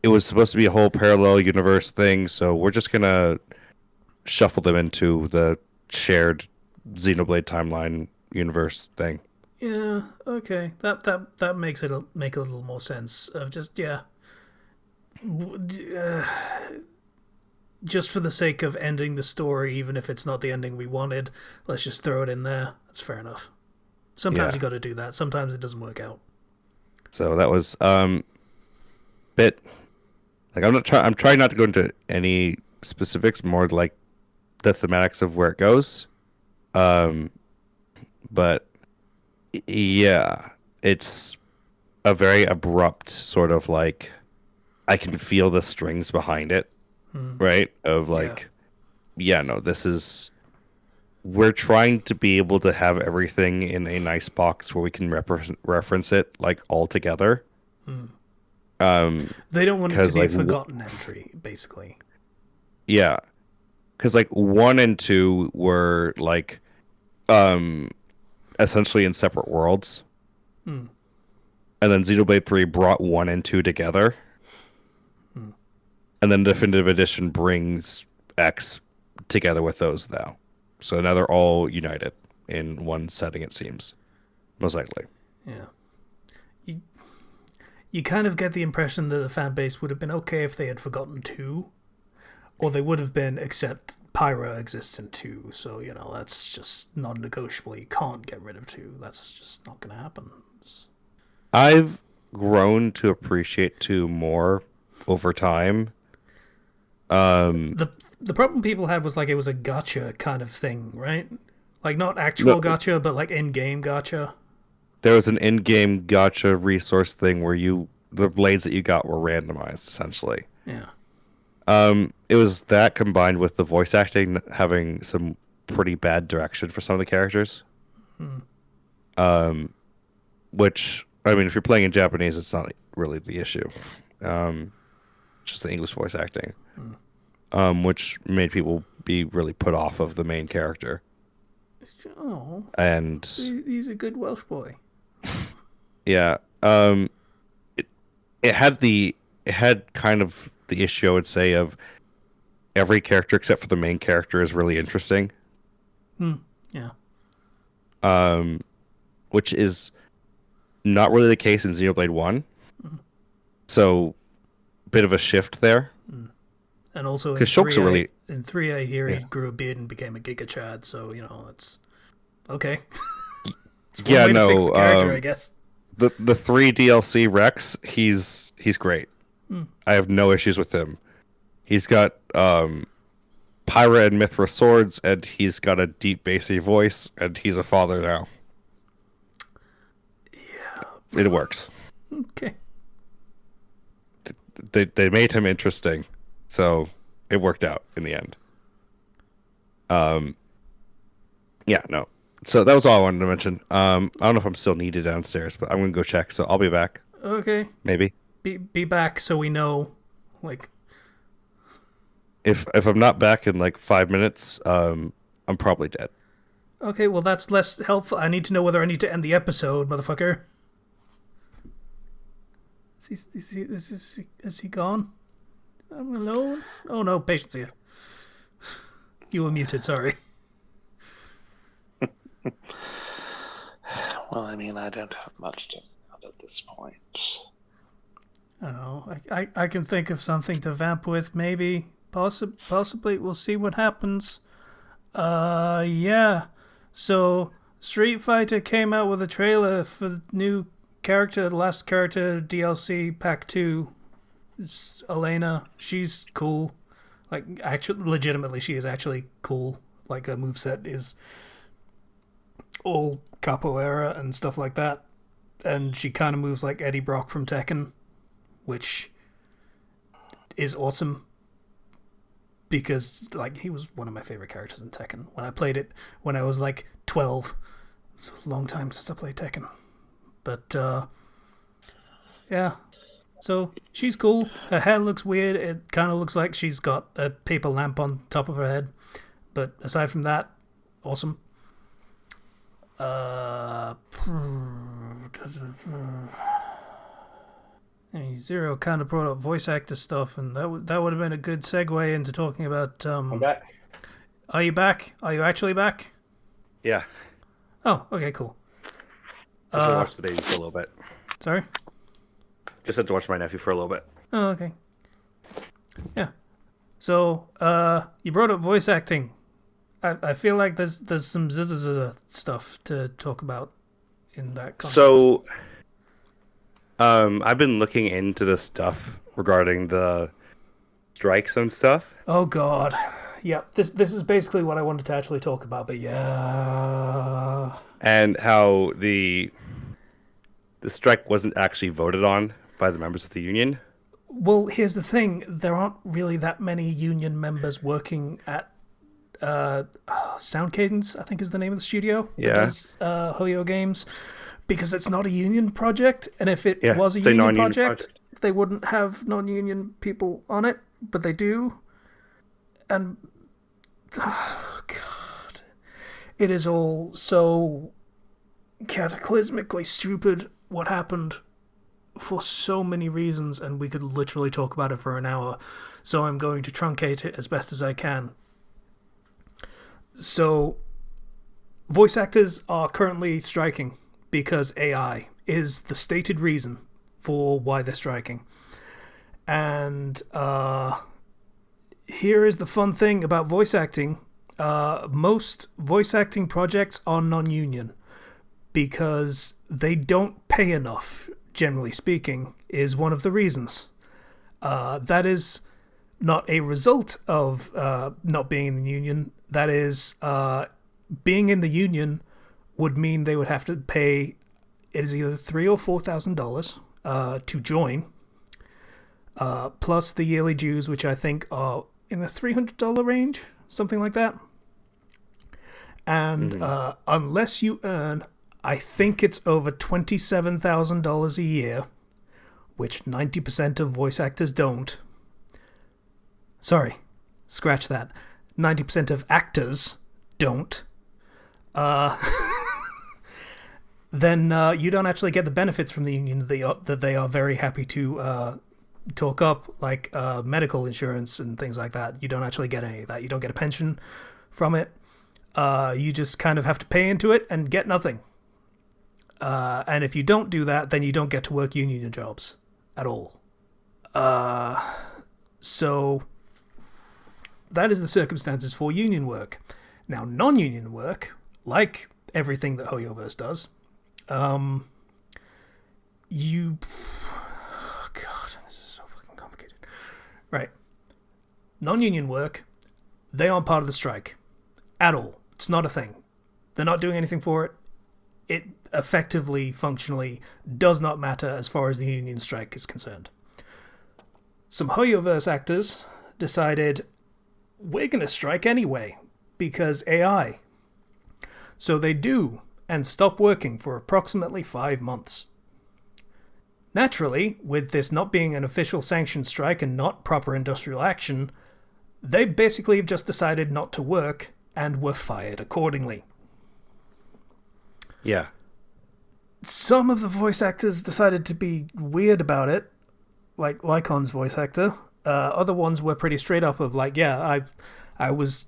It was supposed to be a whole parallel universe thing, so we're just gonna shuffle them into the shared Xenoblade timeline universe thing. yeah, okay. That makes it make a little more sense of just yeah. Just for the sake of ending the story, even if it's not the ending we wanted, let's just throw it in there. That's fair enough. Sometimes Yeah. you got to do that. Sometimes it doesn't work out. So that was bit like I'm trying not to go into any specifics, more like the thematics of where it goes. but yeah, it's a very abrupt sort of like I can feel the strings behind it, right? Of Yeah. like, yeah, no, this is we're trying to be able to have everything in a nice box where we can reference it like all together. They don't want it to Because be a like, forgotten entry, basically. yeah, because like 1 and 2 were like, um, essentially in separate worlds, and then Xenoblade 3 brought 1 and 2 together, and then Definitive Edition brings X together with those now. So now they're all united in one setting. It seems most likely. Yeah. You, you kind of get the impression that the fan base would have been okay if they had forgotten 2, or they would have been, except Pyra exists in 2, so, that's just non-negotiable. You can't get rid of 2. That's just not going to happen. I've grown to appreciate 2 more over time. The problem people had was, like, it was a gotcha kind of thing, right? Like, not actual No, gotcha, but, like, in-game gotcha. there was an in-game gotcha resource thing where the blades that you got were randomized essentially. Yeah. It was that combined with the voice acting having some pretty bad direction for some of the characters. Which, I mean, if you're playing in Japanese, it's not really the issue. Just the English voice acting, which made people be really put off of the main character. Oh, And he's a good Welsh boy. yeah, it had kind of the issue, I would say, of every character except for the main character is really interesting. Yeah. Which is not really the case in Xenoblade 1. So, bit of a shift there. And also in 'Cause Shulk's a 3, really- in 3, I hear he Yeah. grew a beard and became a Giga Chad, so, it's okay. It's one Yeah, way to fix no, the character, I guess. The 3 DLC Rex, he's great. I have no issues with him. He's got Pyra and Mithra swords, and he's got a deep bassy voice, and he's a father now. Yeah, it works. Okay. They made him interesting, so it worked out in the end. Yeah, no. So that was all I wanted to mention. I don't know if I'm still needed downstairs, but I'm gonna go check. So I'll be back. Okay. Maybe Be back so we know, like, if I'm not back in like 5 minutes, I'm probably dead. okay, well, that's less helpful. I need to know whether I need to end the episode, motherfucker. Is he gone? I'm alone? Oh, no, patience here. You were muted, sorry. Well, I mean, I don't have much to add at this point. I don't know. I can think of something to vamp with, maybe. Possibly. We'll see what happens. Yeah. So, Street Fighter came out with a trailer for the new character, the last character DLC Pack 2. It's Elena. She's cool. Like, actually, legitimately, she is actually cool. Like, her moveset is all capoeira and stuff like that. And she kind of moves like Eddie Brock from Tekken, which is awesome. Because, like, he was one of my favorite characters in Tekken. When I played it when I was, like, 12. It's a long time since I played Tekken. But, yeah. So, she's cool. Her hair looks weird. It kind of looks like she's got a paper lamp on top of her head. But aside from that, awesome. Zero kind of brought up voice actor stuff, and that would have been a good segue into talking about. I'm back. Are you back? Are you actually back? Yeah. Oh, okay, cool. Just had to watch the baby for a little bit. Sorry. Just had to watch my nephew for a little bit. Oh, okay. Yeah. So, you brought up voice acting. I feel like there's some stuff to talk about in that context. So, I've been looking into the stuff regarding the strikes and stuff. Oh God, Yeah, this is basically what I wanted to actually talk about, but yeah. And how the strike wasn't actually voted on by the members of the union. Well, here's the thing: there aren't really that many union members working at Sound Cadence, I think is the name of the studio that Yeah, does Hoyo games, because it's not a union project, and if it yeah, was a it's a union non-union project, project. they wouldn't have non-union people on it, but they do, and oh god, it is all so cataclysmically stupid what happened for so many reasons, and we could literally talk about it for an hour. So I'm going to truncate it as best as I can. So, voice actors are currently striking because AI is the stated reason for why they're striking. And here is the fun thing about voice acting: most voice acting projects are non union because they don't pay enough, generally speaking, is one of the reasons. That is not a result of not being in the union. That is, being in the union would mean they would have to pay. It is either $3,000 or $4,000 to join, plus the yearly dues, which I think are in the $300 range, something like that. And unless you earn, I think it's over $27,000 a year, which 90% of voice actors don't. Sorry, scratch that. 90% of actors don't. Then you don't actually get the benefits from the union that they are very happy to talk up, like medical insurance and things like that. You don't actually get any of that. You don't get a pension from it. You just kind of have to pay into it and get nothing. And if you don't do that, then you don't get to work union jobs at all. So that is the circumstances for union work. Now, non-union work, like everything that Hoyoverse does, you... Oh God, this is so fucking complicated. Right. Non-union work, they aren't part of the strike. At all. It's not a thing. They're not doing anything for it. It effectively, functionally, does not matter as far as the union strike is concerned. Some Hoyoverse actors decided, we're going to strike anyway, because AI. So they do, and stop working for approximately 5 months. Naturally, with this not being an official sanctioned strike and not proper industrial action, they basically have just decided not to work and were fired accordingly. Yeah. Some of the voice actors decided to be weird about it, like Lycon's voice actor. Other ones were pretty straight up of like, yeah, I was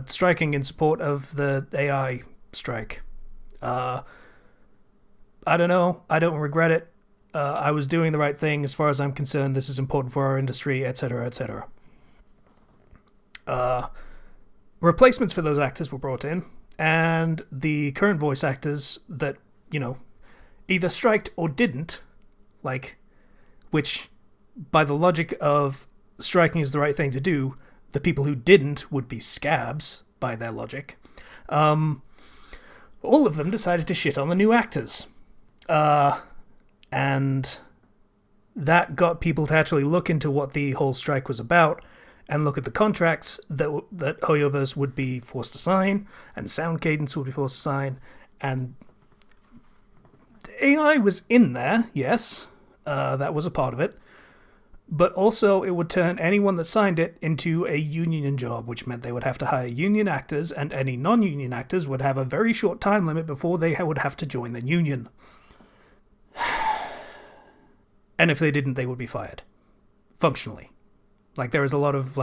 striking in support of the AI strike. I don't know. I don't regret it. I was doing the right thing as far as I'm concerned. This is important for our industry, etc., etc. Replacements for those actors were brought in, and the current voice actors that, either striked or didn't, which, by the logic of striking is the right thing to do, the people who didn't would be scabs, by their logic. All of them decided to shit on the new actors. And that got people to actually look into what the whole strike was about and look at the contracts that Hoyoverse would be forced to sign and Sound Cadence would be forced to sign. And AI was in there, yes. That was a part of it. But also it would turn anyone that signed it into a union job, which meant they would have to hire union actors, and any non-union actors would have a very short time limit before they would have to join the union. And if they didn't, they would be fired. Functionally. There is a lot of,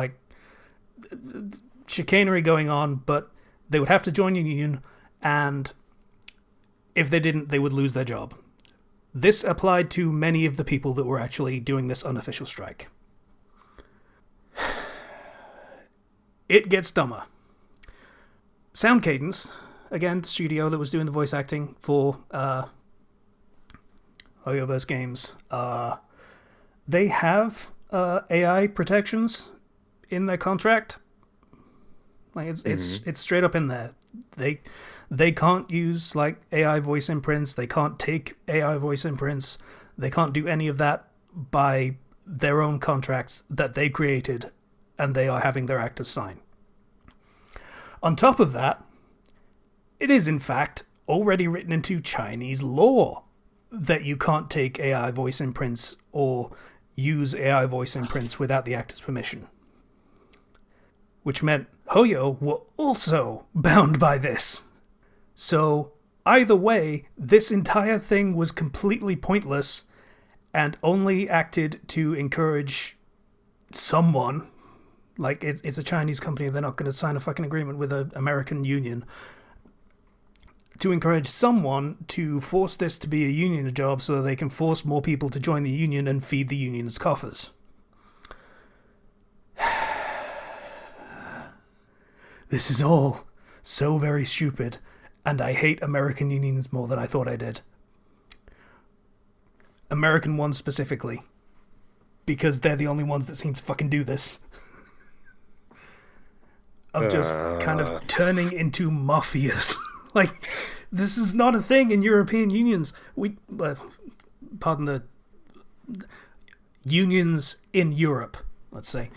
chicanery going on, but they would have to join a union, and if they didn't, they would lose their job. This applied to many of the people that were actually doing this unofficial strike. It gets dumber. Sound Cadence, again, the studio that was doing the voice acting for Hoyoverse games, they have AI protections in their contract. Like it's straight up in there. They can't use like AI voice imprints. They can't take AI voice imprints. They can't do any of that by their own contracts that they created, and they are having their actors sign. On top of that, it is in fact already written into Chinese law that you can't take AI voice imprints or use AI voice imprints without the actor's permission. Which meant Hoyo were also bound by this. So, either way, this entire thing was completely pointless and only acted to encourage someone. Like, it's a Chinese company, they're not going to sign a fucking agreement with an American union. To encourage someone to force this to be a union job so that they can force more people to join the union and feed the union's coffers. This is all so very stupid, and I hate American unions more than I thought I did. American ones specifically. Because they're the only ones that seem to fucking do this. Of just kind of turning into mafias. Like, this is not a thing in European unions. Pardon the... Unions in Europe, let's say.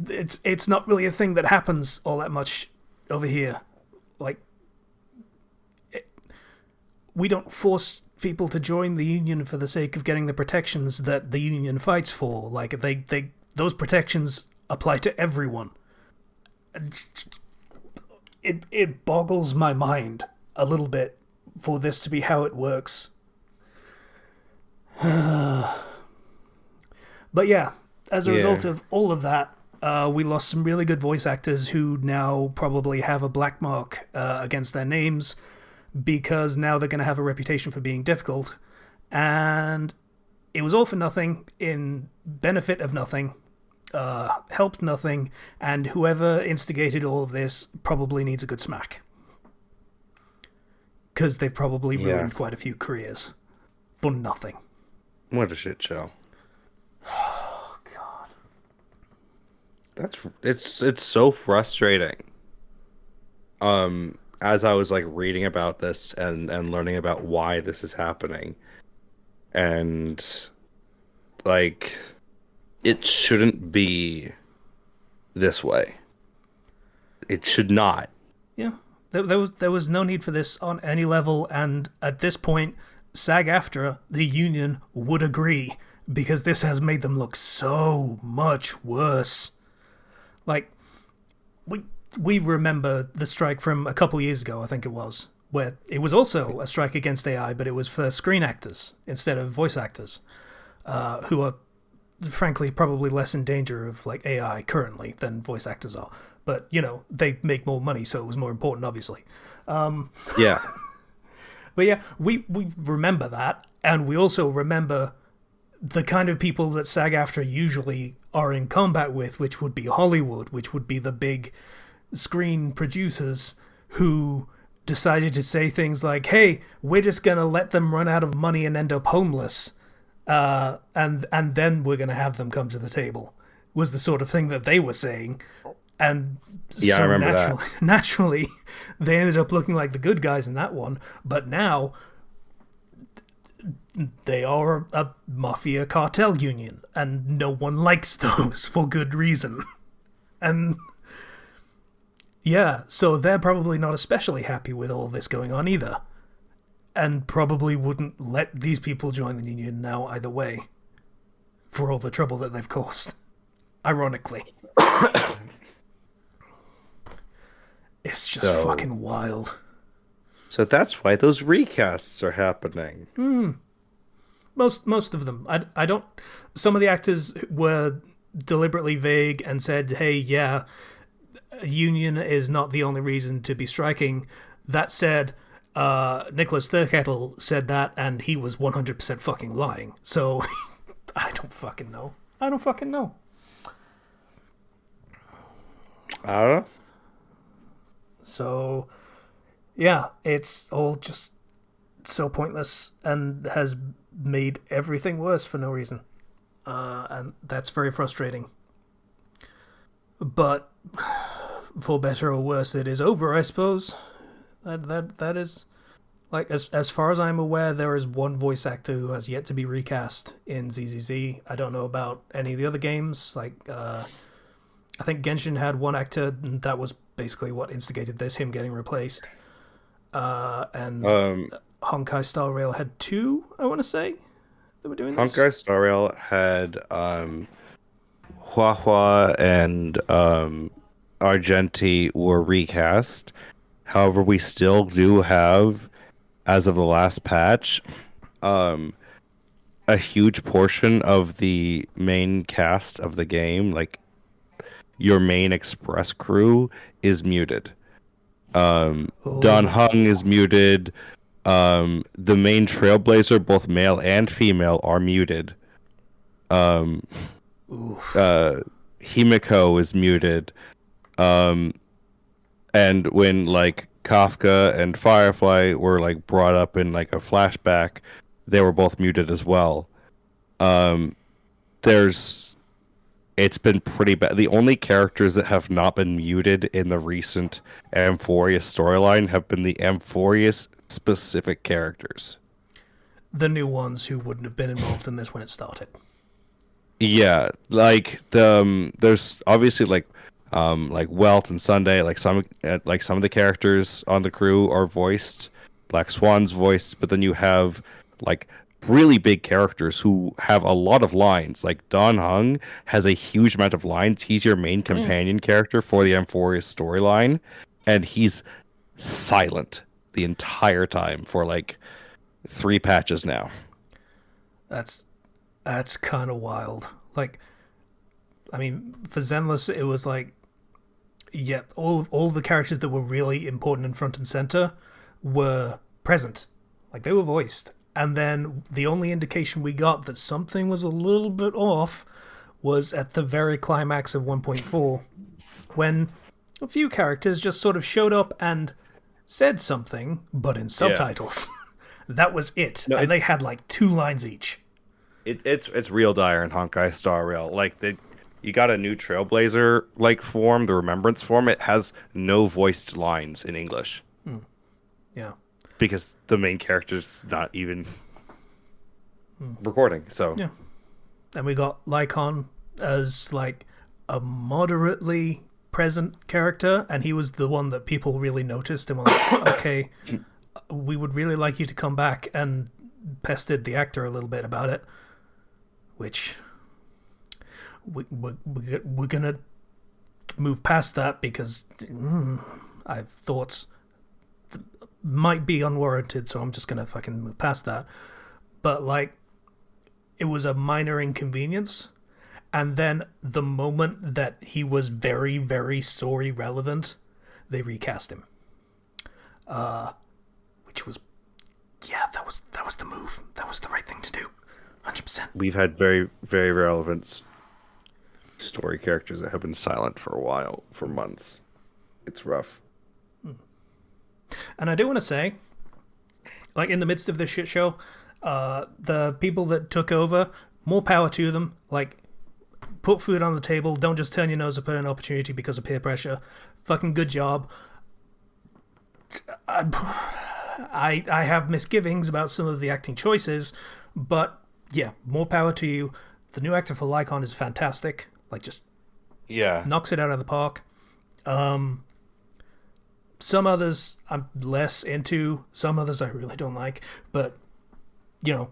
It's not really a thing that happens all that much over here. Like, we don't force people to join the union for the sake of getting the protections that the union fights for. Like, those protections apply to everyone. It boggles my mind a little bit for this to be how it works. But yeah, as a result of all of that, we lost some really good voice actors who now probably have a black mark against their names because now they're going to have a reputation for being difficult. And it was all for nothing, in benefit of nothing, helped nothing, and whoever instigated all of this probably needs a good smack. Because they've probably ruined quite a few careers for nothing. What a shit show. Oh, God. It's so frustrating. As I was like reading about this and learning about why this is happening, and like, it shouldn't be this way. It should not. Yeah, there was no need for this on any level, and at this point, SAG-AFTRA, the union, would agree, because this has made them look so much worse. Like, we remember the strike from a couple years ago, I think it was, where it was also a strike against AI, but it was for screen actors instead of voice actors, who are frankly probably less in danger of like AI currently than voice actors are. But, you know, they make more money, so it was more important, obviously. Yeah. But yeah, we remember that, and we also remember the kind of people that SAG-AFTRA usually are in combat with, which would be Hollywood, which would be the big screen producers who decided to say things like, hey, we're just going to let them run out of money and end up homeless, and then we're going to have them come to the table, was the sort of thing that they were saying. And yeah, so I remember naturally, they ended up looking like the good guys in that one. But now, they are a mafia cartel union, and no one likes those for good reason. And yeah, so they're probably not especially happy with all this going on either. And probably wouldn't let these people join the union now either way, for all the trouble that they've caused. Ironically. It's just fucking wild. So that's why those recasts are happening. Most of them. I don't... Some of the actors were deliberately vague and said, hey, yeah, a union is not the only reason to be striking. That said, Nicholas Thurkettle said that, and he was 100% fucking lying. So, I don't fucking know. I don't know. So, yeah, it's all just so pointless and has made everything worse for no reason. And that's very frustrating. But for better or worse, it is over, I suppose. That is like as far as I'm aware, there is one voice actor who has yet to be recast in ZZZ. I don't know about any of the other games. Like I think Genshin had one actor, and that was basically what instigated this, him getting replaced. And Um, Honkai Star Rail had two, I want to say, that were doing this. Honkai Star Rail had Hua Hua and Argenti were recast. However, we still do have, as of the last patch, um, a huge portion of the main cast of the game, like your main express crew, is muted. Don Oh, Hung is muted. The main Trailblazer, both male and female, are muted. Um, oof. Himiko is muted. Um, and when like Kafka and Firefly were like brought up in like a flashback, they were both muted as well. Um, there's it's been pretty bad. The only characters that have not been muted in the recent Amphorius storyline have been the Amphorius specific characters. The new ones who wouldn't have been involved in this when it started. Yeah, like there's obviously like Welt and Sunday, like some of the characters on the crew are voiced. Black Swan's voiced, but then you have like really big characters who have a lot of lines. Like Don Hung has a huge amount of lines. He's your main companion character for the Amphorius storyline, and he's silent the entire time for like 3 patches now. That's that's kind of wild. Like, I mean, for Zenless, it was like, yeah, all the characters that were really important and front and center were present, like they were voiced. And then the only indication we got that something was a little bit off was at the very climax of 1.4, when a few characters just sort of showed up and said something, but in Yeah. subtitles. That was it, No, and they had like 2 lines each. it's real dire in Honkai Star Rail. Like you got a new Trailblazer like form, the Remembrance form. It has no voiced lines in English Yeah, because the main character's not even recording. So yeah. And we got Lycon as like a moderately present character, and he was the one that people really noticed and were like, okay, we would really like you to come back, and pestered the actor a little bit about it, which we're gonna move past that because I have thoughts that might be unwarranted, so I'm just gonna fucking move past that. But like, it was a minor inconvenience, and then the moment that he was very, very story relevant, they recast him. Which was, yeah, that was the move. That was the right thing to do. 100%. we've had very, very relevant story characters that have been silent for a while, for months. It's rough. And I do want to say, like, in the midst of this shit show, the people that took over, more power to them. Like, put food on the table. Don't just turn your nose up at an opportunity because of peer pressure. Fucking good job. I have misgivings about some of the acting choices, but yeah, more power to you. The new actor for Lycon is fantastic. Like, just Yeah. knocks it out of the park. Some others I'm less into. Some others I really don't like. But, you know,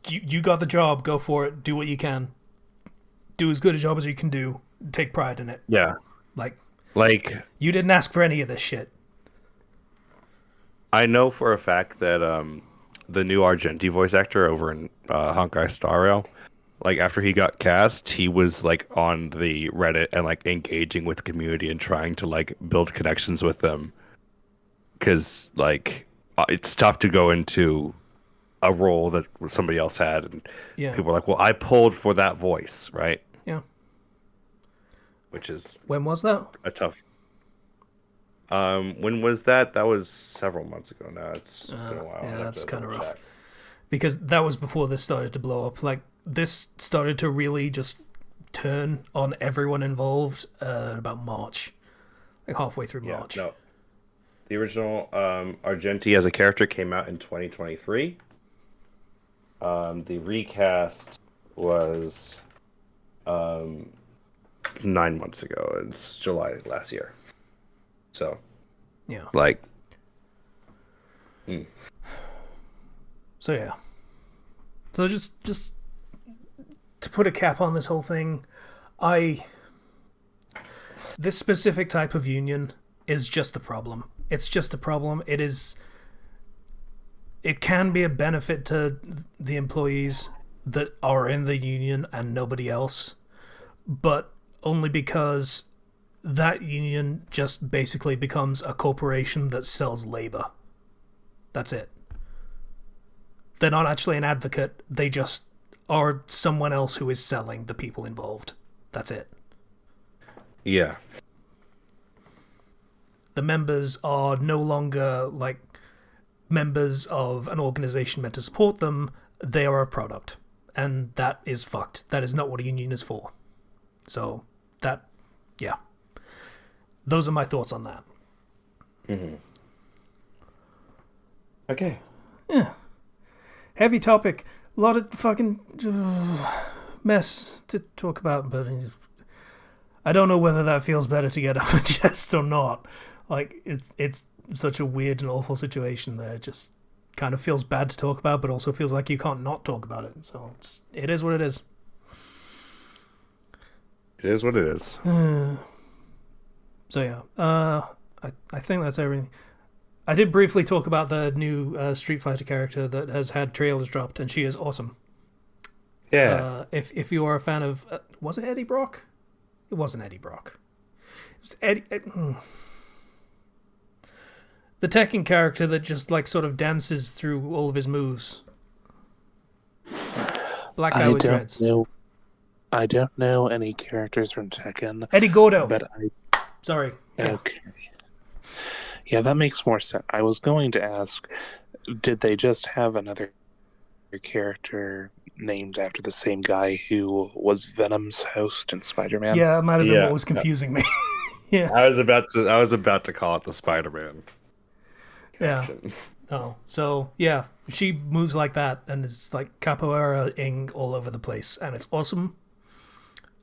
you got the job. Go for it. Do what you can. Do as good a job as you can do. Take pride in it. Yeah. Like, Like you didn't ask for any of this shit. I know for a fact that the new Argenti voice actor over in Honkai Star Rail, like after he got cast, he was like on the Reddit and like engaging with the community and trying to like build connections with them. Because like it's tough to go into a role that somebody else had, and Yeah. people are like, "Well, I pulled for that voice, right?" Yeah. Which is When was that? a tough. When was that? That was several months ago now. It's been a while. Yeah, I'll have that's to kind of double rough. check. Because that was before this started to blow up. Like, this started to really just turn on everyone involved about March. like halfway through Yeah, March. no. The original Argenti as a character came out in 2023. The recast was 9 months ago. It's July last year. So, Yeah. like, So yeah. So just to put a cap on this whole thing, this specific type of union is just a problem. It's just a problem. It can be a benefit to the employees that are in the union and nobody else, but only because that union just basically becomes a corporation that sells labor. That's it. They're not actually an advocate, they just are someone else who is selling the people involved. That's it. yeah. The members are no longer like members of an organization meant to support them, they are a product. And that is fucked. That is not what a union is for. So, yeah. Those are my thoughts on that. Mm-hmm. Okay. Yeah. Heavy topic. A lot of fucking mess to talk about, but I don't know whether that feels better to get off my chest or not. Like, it's such a weird and awful situation that it just kind of feels bad to talk about, but also feels like you can't not talk about it. So it is what it is. It is what it is. So yeah, I think that's everything. I did briefly talk about the new Street Fighter character that has had trailers dropped, and she is awesome. Yeah. If you are a fan of, was it Eddie Brock? It wasn't Eddie Brock. It was Eddie. The Tekken character that just like sort of dances through all of his moves. Black guy with dreads. I don't know any characters from Tekken. Eddie Gordo. But Sorry. Okay. Yeah, that makes more sense. I was going to ask, did they just have another character named after the same guy who was Venom's host in Spider-Man? Yeah, it might have been what was confusing me. Yeah. I was about to call it the Spider-Man. Yeah. Oh, so yeah, she moves like that, and it's like capoeira-ing all over the place, and it's awesome.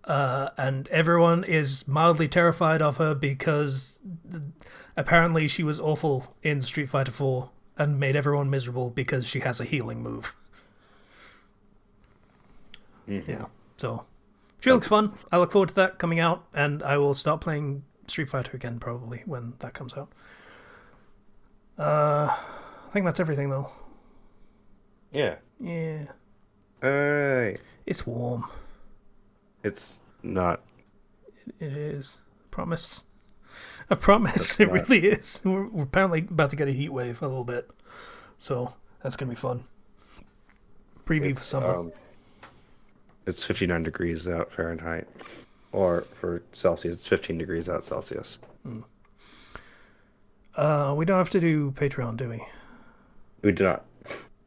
And everyone is mildly terrified of her because apparently she was awful in Street Fighter 4 and made everyone miserable because she has a healing move. Mm-hmm. Yeah, so she looks fun. I look forward to that coming out, and I will start playing Street Fighter again probably when that comes out. I think that's everything though. Yeah. Yeah. Alright. It's warm. It's not. It is. Promise. I promise. It really is. We're apparently about to get a heat wave a little bit, so that's gonna be fun. Preview for summer. It's 59 degrees out Fahrenheit, or for Celsius, it's 15 degrees out Celsius. We don't have to do Patreon, do we? We do not.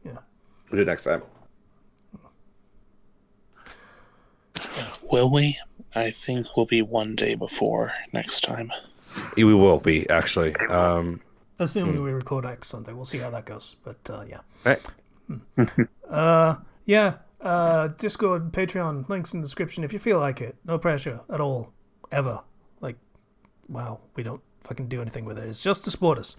Yeah. We'll do it next time. Will we? I think we'll be one day before next time. We will be, actually. Assuming we record next Sunday. We'll see how that goes. But, yeah. Right. Yeah. Discord, Patreon, links in the description if you feel like it. No pressure at all. Ever. Like, wow, we don't fucking do anything with it. It's just to support us.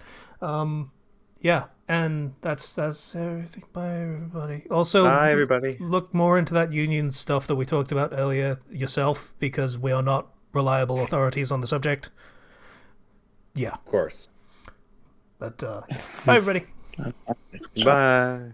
Yeah, and that's everything. Bye, everybody. Also, bye, everybody. Look more into that union stuff that we talked about earlier yourself, because we are not reliable authorities on the subject. Yeah. Of course. But, bye, everybody. Bye.